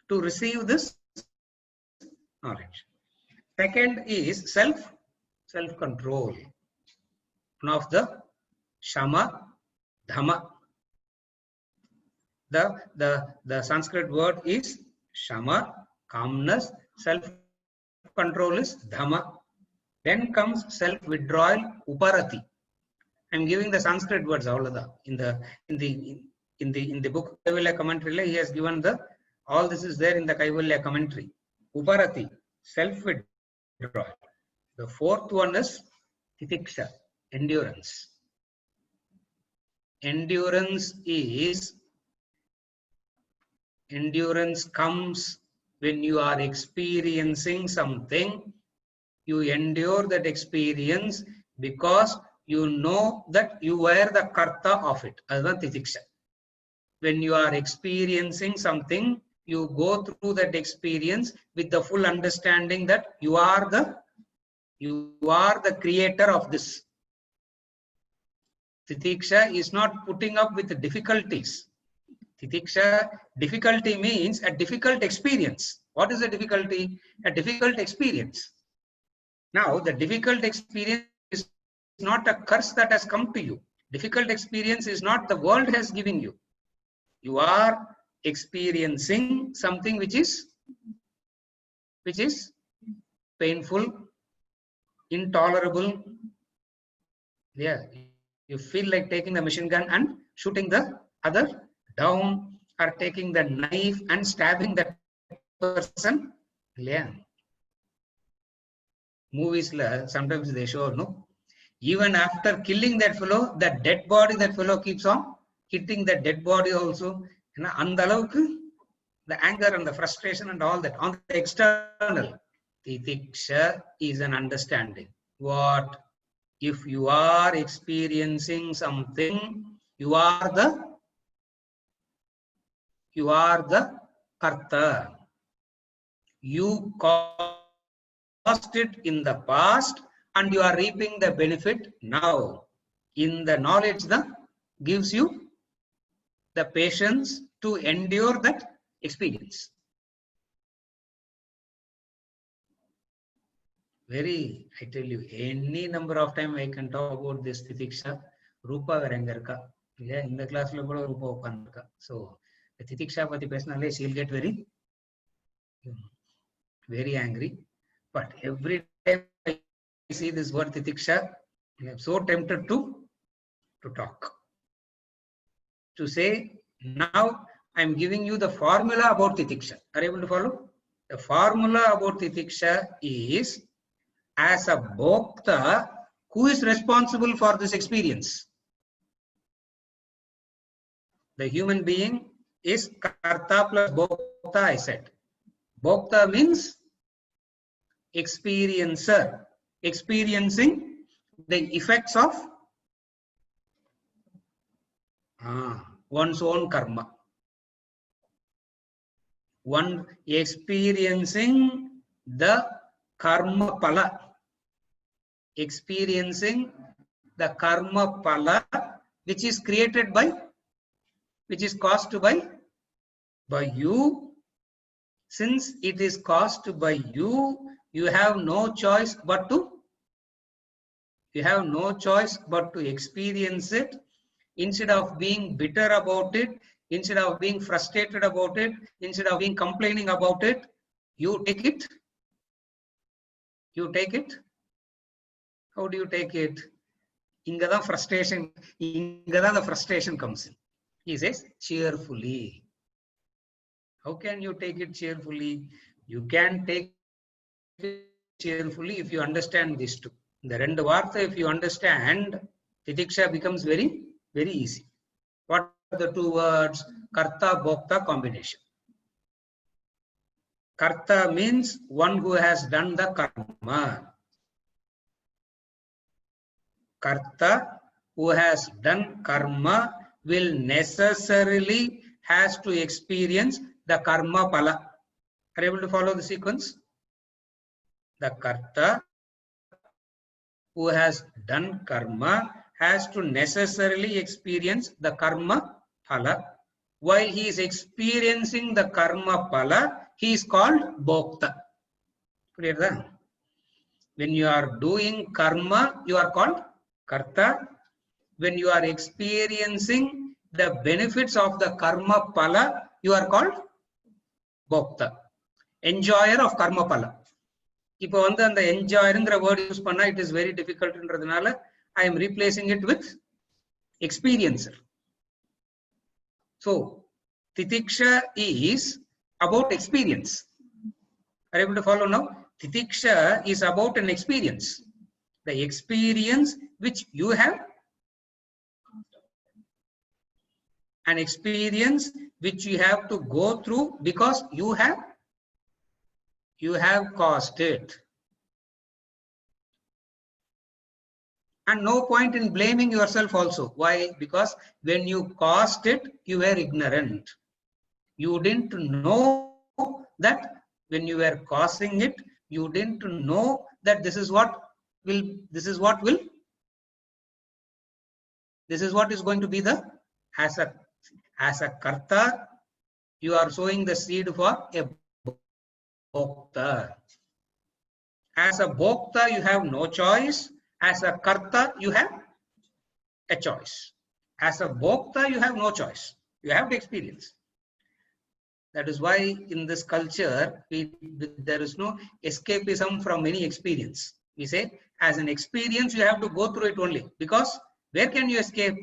receive this knowledge. Second is self-control. One of the shama, dhamma. The Sanskrit word is shama, calmness. Self-control is dhamma. Then comes self-withdrawal, uparati. I'm giving the Sanskrit words all of that in the book Kaivalya commentary. He has given all this is there in the Kaivalya commentary. Uparati, self-withdrawal. The fourth one is titiksha, endurance. Endurance comes when you are experiencing something. You endure that experience because you know that you were the karta of it. That's titiksha. When you are experiencing something, you go through that experience with the full understanding that you are the creator of this. Titiksha is not putting up with the difficulties. Titiksha, difficulty means a difficult experience. What is a difficulty? A difficult experience. Now, the difficult experience is not a curse that has come to you. Difficult experience is not the world has given you. You are experiencing something which is painful, intolerable. Yeah, you feel like taking the machine gun and shooting the other down, or taking the knife and stabbing that person. Yeah. Movies sometimes they show, no? Even after killing that fellow, the dead body, that fellow keeps on hitting the dead body also. The anger and the frustration and all that on the external. Titiksha is an understanding. What? If you are experiencing something, you are the karta. You caused it in the past and you are reaping the benefit now. In the knowledge that gives you the patience to endure that experience. I tell you, any number of time I can talk about this titiksha. Rupa Varangarka. Yeah, in the class Rupa Upanaka. So the titiksha pati personally, she'll get very angry. But every time I see this word titiksha, I am so tempted to talk. To say, now I am giving you the formula about titiksha. Are you able to follow? The formula about titiksha is, as a bhokta, who is responsible for this experience? The human being is karta plus bhokta, I said. Bhokta means experiencer, experiencing the effects of one's own karma. One experiencing the karma pala. Experiencing the karma pala which is created by, which is caused by you. Since it is caused by you, you have no choice but to experience it. Instead of being bitter about it, instead of being frustrated about it, instead of being complaining about it, you take it. You take it. How do you take it? Ingada frustration. Ingada the frustration comes in. He says cheerfully. How can you take it cheerfully? You can take it cheerfully if you understand these two. The rendu vartha, if you understand, titiksha becomes very, very easy. What are the two words? Karta, bhokta combination. Karta means one who has done the karma. Karta who has done karma will necessarily has to experience the karma phala. Are you able to follow the sequence? The karta who has done karma has to necessarily experience the karma phala. While he is experiencing the karma phala, he is called bhokta. Clear? When you are doing karma, you are called karta. When you are experiencing the benefits of the karma phala, you are called bhokta. Enjoyer of karma phala. இப்போ வந்து அந்த என்ஜாயர்ங்கிற word use பண்ணா it is very டிஃபிகல்ட்ன்றதுனால I am replacing it with experiencer. So திதிக்ஷா is about experience. Are you able to follow now? Titiksha is about an experience. The experience which you have, an experience which you have to go through because you have caused it. And no point in blaming yourself also. Why? Because when you caused it, you were ignorant. You didn't know that when you were causing it, you didn't know that this is what is going to be the, as a karta, you are sowing the seed for a bhokta. As a bhokta, you have no choice. As a karta, you have a choice. As a bhokta, you have no choice. You have to experience. That is why in this culture, there is no escapism from any experience. We say, as an experience, you have to go through it only. Because where can you escape?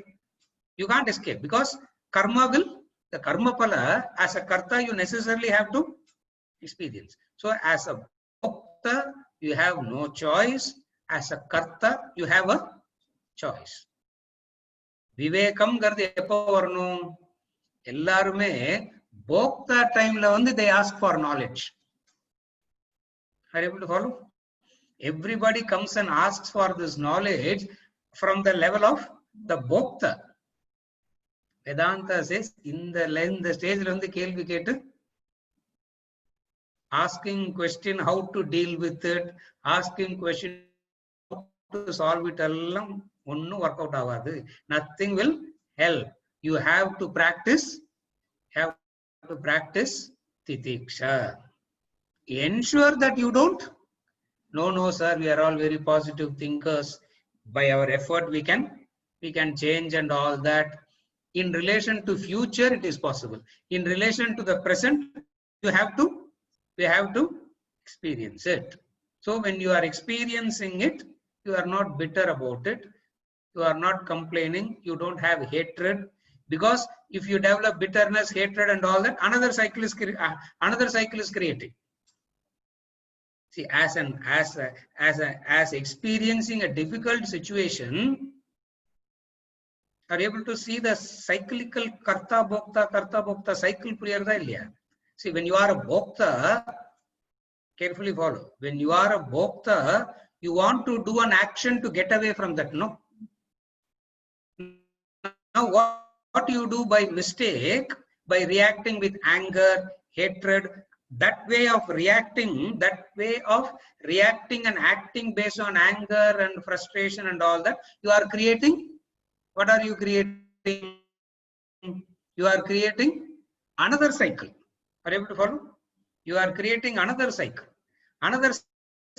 You can't escape. Because karma will, the karma phala, as a karta, you necessarily have to experience. So as a bhokta, you have no choice. As a karta, you have a choice. Vivekam garde eppo varnum? Ellarume bhokta time la vandu they ask for knowledge. Are you able to follow? Everybody comes and asks for this knowledge from the level of the bhokta. Vedanta says in the stage la vandu kelvi kettu asking question how to deal with it, asking question how to solve it, allam onnu work out avadu. Nothing will help. You have to practice titiksha. Ensure that you don't. No sir, we are all very positive thinkers. By our effort we can change and all that. In relation to future, it is possible. In relation to the present, you have to experience it. So when you are experiencing it, you are not bitter about it. You are not complaining. You don't have hatred. Because if you develop bitterness, hatred and all that, another cycle is creating. See, as experiencing a difficult situation, are able to see the cyclical karta bhokta cycle puriyarda illaya? See, when you are a bhokta, carefully follow. When you are a bhokta, you want to do an action to get away from that, no? Now what you do by mistake, by reacting with anger, hatred, that way of reacting and acting based on anger and frustration and all that, you are creating what are you creating? You are creating another cycle. Are you able to follow? You are creating another cycle. Another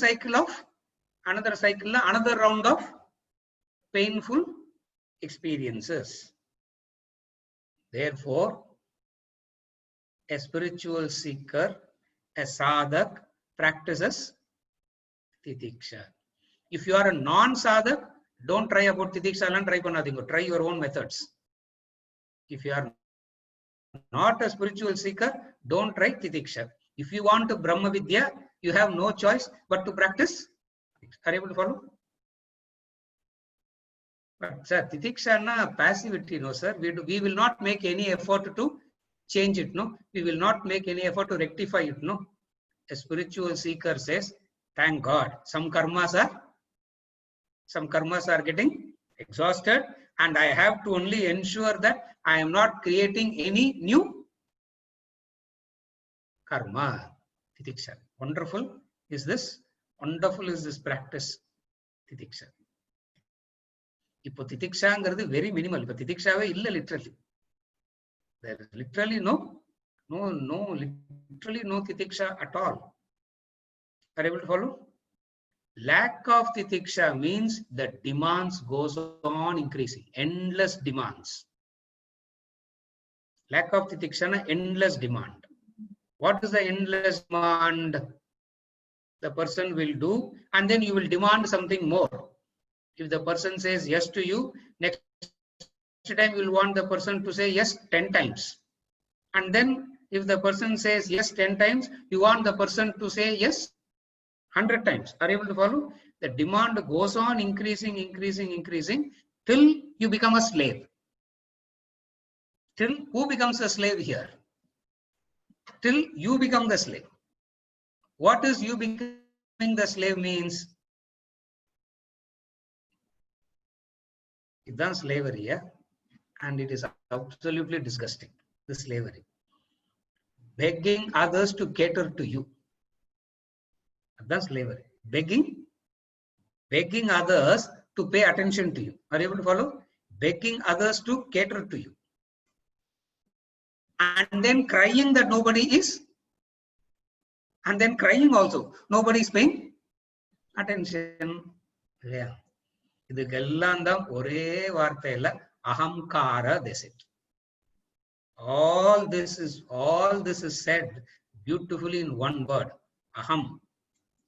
cycle of another round of painful experiences. Therefore, a spiritual seeker, a sadhak, practices titiksha. If you are a non-sadhak, don't try about titiksha and try panadingo. Try your own methods. If you are not a spiritual seeker, don't try titiksha. If you want to Brahma Vidya, you have no choice but to practice. Are you able to follow? But sir, titiksha na passivity, no sir. We will not make any effort to change it, no. We will not make any effort to rectify it, no. A spiritual seeker says, thank God, some karmas are getting exhausted, and I have to only ensure that I am not creating any new karma. Titiksha. Wonderful is this practice, titiksha. இப்போ திதிக்ஷாங்கிறது very minimal. இப்போ திதிக்ஷாவே இல்ல literally. There is literally no titiksha at all. Are you able to follow? Lack of titiksha means the demands goes on increasing, endless demands. Lack of titiksha, endless demand. What is the endless demand? The person will do, and then you will demand something more. If the person says yes to you, next time you will want the person to say yes 10 times. And then if the person says yes 10 times, you want the person to say yes 100 times. Are you able to follow? The demand goes on increasing till you become a slave. Till who becomes a slave here? Till you become the slave. What is you becoming the slave means? It's slavery, yeah? And it is absolutely disgusting, the slavery. Begging others to cater to you. That's slavery. Begging others to pay attention to you. Are you able to follow? Begging others to cater to you. And then crying that nobody is. And then crying also. Nobody is paying attention. Yeah. Ahamkara, they said. All this is said beautifully in one word. Aham.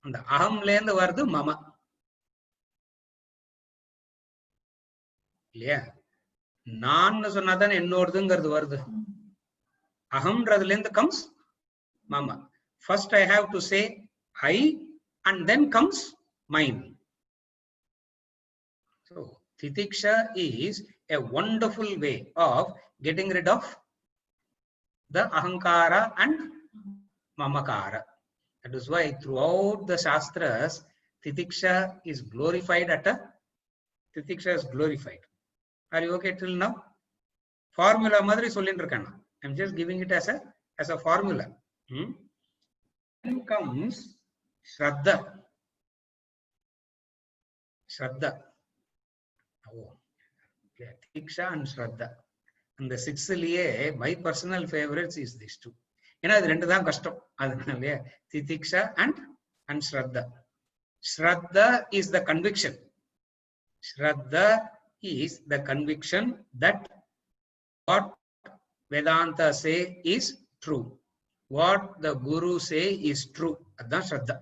And the aham lenda vardu mama. Yeah. Nan sonnadan ennordungardu vardu. Aham radlenda comes mama. First I have to say I, and then comes mine. So titiksha is a wonderful way of getting rid of the ahankara and mamakara. That is why throughout the Shastras, titiksha is glorified titiksha is glorified. Are you okay till now? Formula madri sollindrukana. I'm just giving it as a formula. Then comes Shraddha. Oh, yeah, Titiksha and Shraddha. And the sixth liye, my personal favorites is these two. Titiksha and Shraddha. Shraddha is the conviction. Shraddha is the conviction that what Vedanta say is true. What the Guru say is true. That's Shraddha.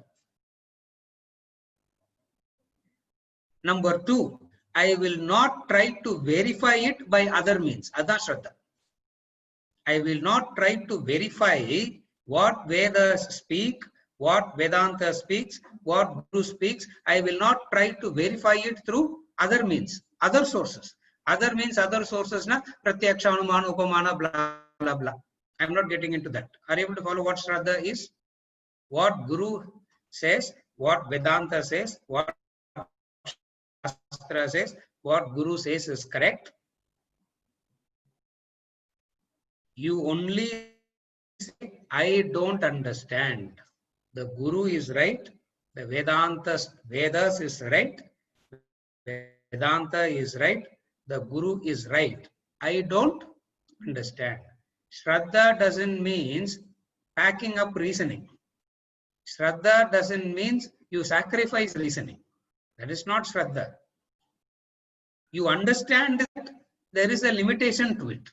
Number 2, I will not try to verify it by other means. That's Shraddha. I will not try to verify what Vedas speak, what Vedanta speaks, what Guru speaks. I will not try to verify it through other means, other sources. Other means, other sources, na pratyaksha, anumana, upamana, blah, blah, blah. I'm not getting into that. Are you able to follow what Shraddha is? What Guru says, what Vedanta says, what Shastra says, what Guru says is correct. You only say, I don't understand. The Guru is right. The Vedas is right. Vedanta is right. the Guru is right. I don't understand. Shraddha doesn't mean packing up reasoning. Shraddha doesn't mean you sacrifice reasoning. That is not Shraddha. You understand that there is a limitation to it.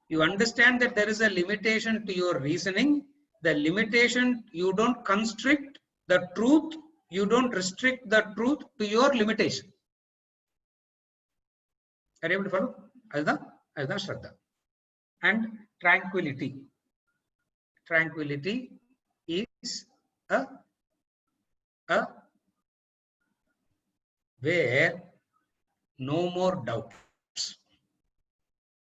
You understand that there is a limitation to your reasoning. The limitation, you don't constrict the truth, you don't restrict the truth to your limitation. Are you able to follow? That's the Shraddha. And tranquility. Tranquility is a where no more doubts.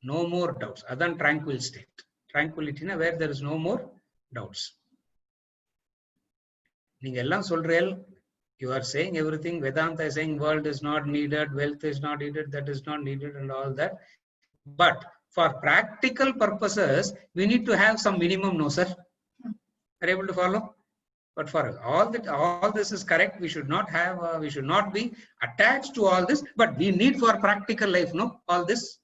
No more doubts. Other than tranquil state. Tranquility where there is no more doubts. You are saying everything. Vedanta is saying world is not needed, wealth is not needed, that is not needed, and all that. But for practical purposes, we need to have some minimum, no sir? Are you able to follow? But for all this is correct. We should not have, we should not be attached to all this. But we need for practical life, no, all this.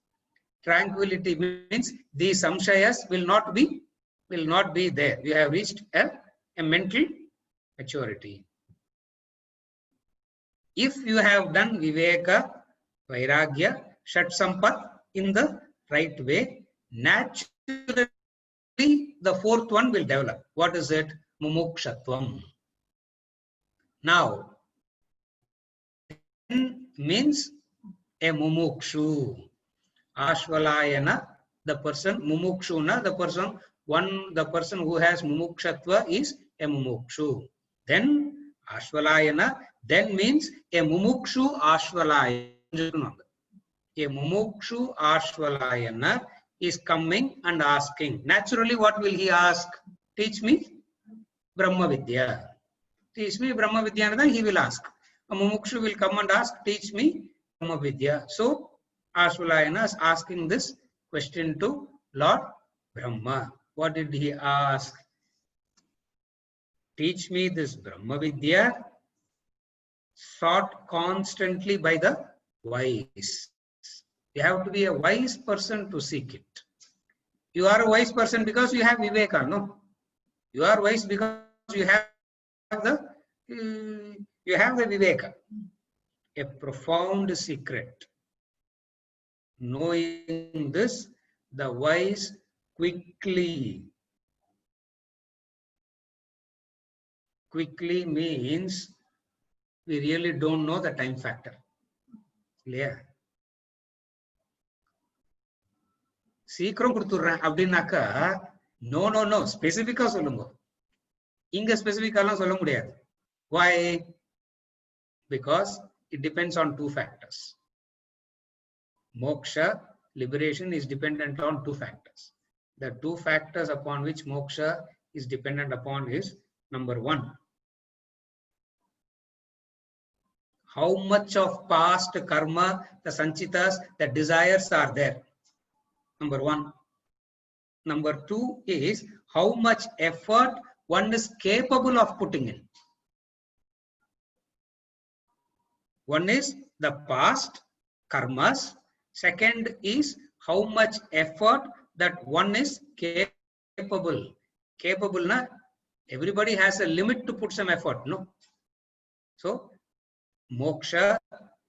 Tranquility means these samshayas will not be there. We have reached a mental maturity. If you have done Viveka, Vairagya, Shat Sampat in the right way, naturally the fourth one will develop. What is it? Mumukshatvam. Now, means a mumukshu. Ashvalayana, the person, mumukshuna, the person who has mumukshatva is a mumukshu. Then Ashvalayana, then means a mumukshu ashvalayana. A mumukshu ashvalayana is coming and asking. Naturally, what will he ask? Teach me Brahma Vidya. Teach me Brahma Vidya, and then he will ask. A mumukshu will come and ask, teach me Brahma Vidya. So, Ashvalayana is asking this question to Lord Brahma. What did he ask? Teach me this Brahma Vidya, sought constantly by the wise. You have to be a wise person to seek it. You are a wise person because you have Viveka, no? You are wise because you have the Viveka. A profound secret. Knowing this, the wise quickly means we really don't know the time factor. Clear? சீக்கிரம் கொடுத்துறேன் அப்படின்னாக்கா no ஸ்பெசிபிக்கா சொல்லுங்க. இங்க ஸ்பெசிபிக்காலாம் சொல்ல முடியாது. Why? Because it depends on two factors. Moksha, liberation, is dependent on two factors. The two factors upon which moksha is dependent upon is, number one, how much of past karma, the sanchitas, the desires are there. Number one. Number two is how much effort one is capable of putting in. One is the past karmas. Second is how much effort that one is capable. Capable, na? Everybody has a limit to put some effort, no? So, moksha,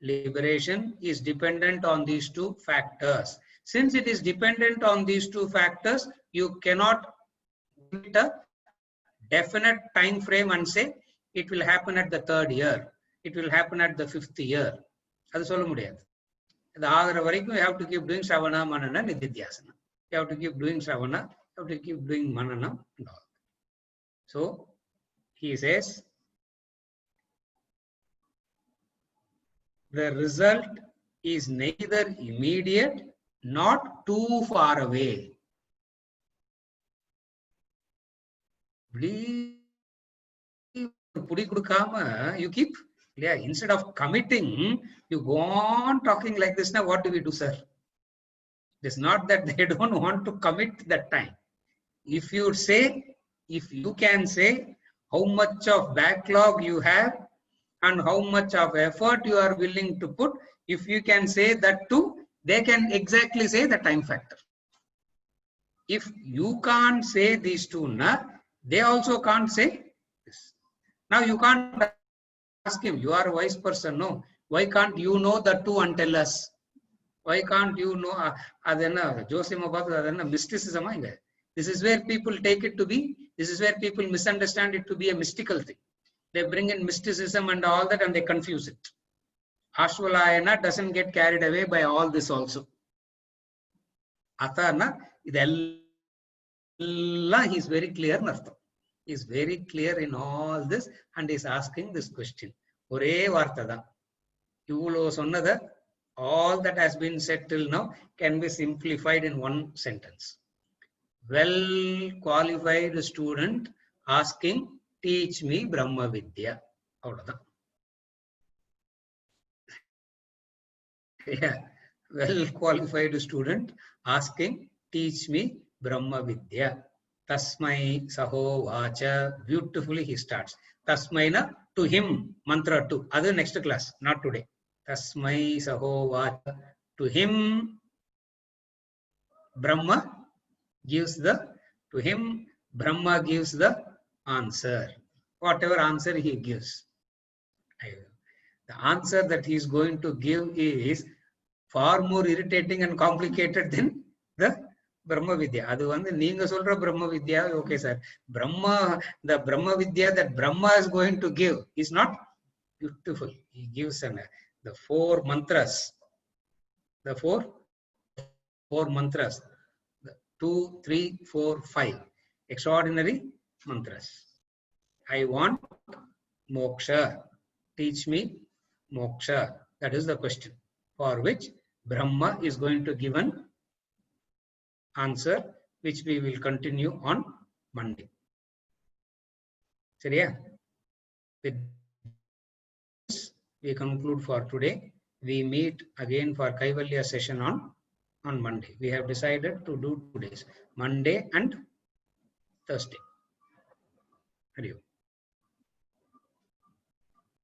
liberation is dependent on these two factors. Since it is dependent on these two factors, you cannot give it a definite time frame and say it will happen at the 3rd year. It will happen at the 5th year. That's all mudiyad. The agra varaikum you have to keep doing Shravana, Manana, Nididhyasana. You have to keep doing Shravana, you have to keep doing Manana and all. So, he says, the result is neither immediate, not too far away. You keep, yeah, instead of committing, you go on talking like this. Now, what do we do, sir? It's not that they don't want to commit that time. If you can say how much of backlog you have and how much of effort you are willing to put, If you can say that too, they can exactly say the time factor. If you can't say these two, they also can't say this. Now you can't ask him, you are a wise person, no? Why can't you know the two and tell us? Why can't you know? Mysticism. This is where people take it to be, this is where people misunderstand it to be a mystical thing. They bring in mysticism and all that and they confuse it. Ashwalayana doesn't get carried away by all this also. Athana, idella he is very clear. He is very clear in all this and is asking this question. Ore vartada. All that has been said till now can be simplified in one sentence. Well qualified student asking, teach me Brahma Vidya. Yeah. Well qualified student asking, teach me Brahma Vidya. Tasmai Saho Vacha. Beautifully he starts. Tasmaina to him, mantra 2. Other next class, not today. Tasmai Saho Vacha. To him, Brahma gives the answer. Whatever answer he gives. The answer that he is going to give is far more irritating and complicated than the Brahma Vidya. Adu vandu neenga solra Brahma Vidya, okay sir. The Brahma Vidya that Brahma is going to give is not beautiful. He gives the four mantras. The four mantras. 2, 3, 4, 5. Extraordinary mantras. I want moksha. Teach me moksha. That is the question. For which Brahma is going to give an answer, which we will continue on Monday. Seriya? With this, we conclude for today. We meet again for Kaivalya session on Monday. We have decided to do 2 days, Monday and Thursday. Hari Om.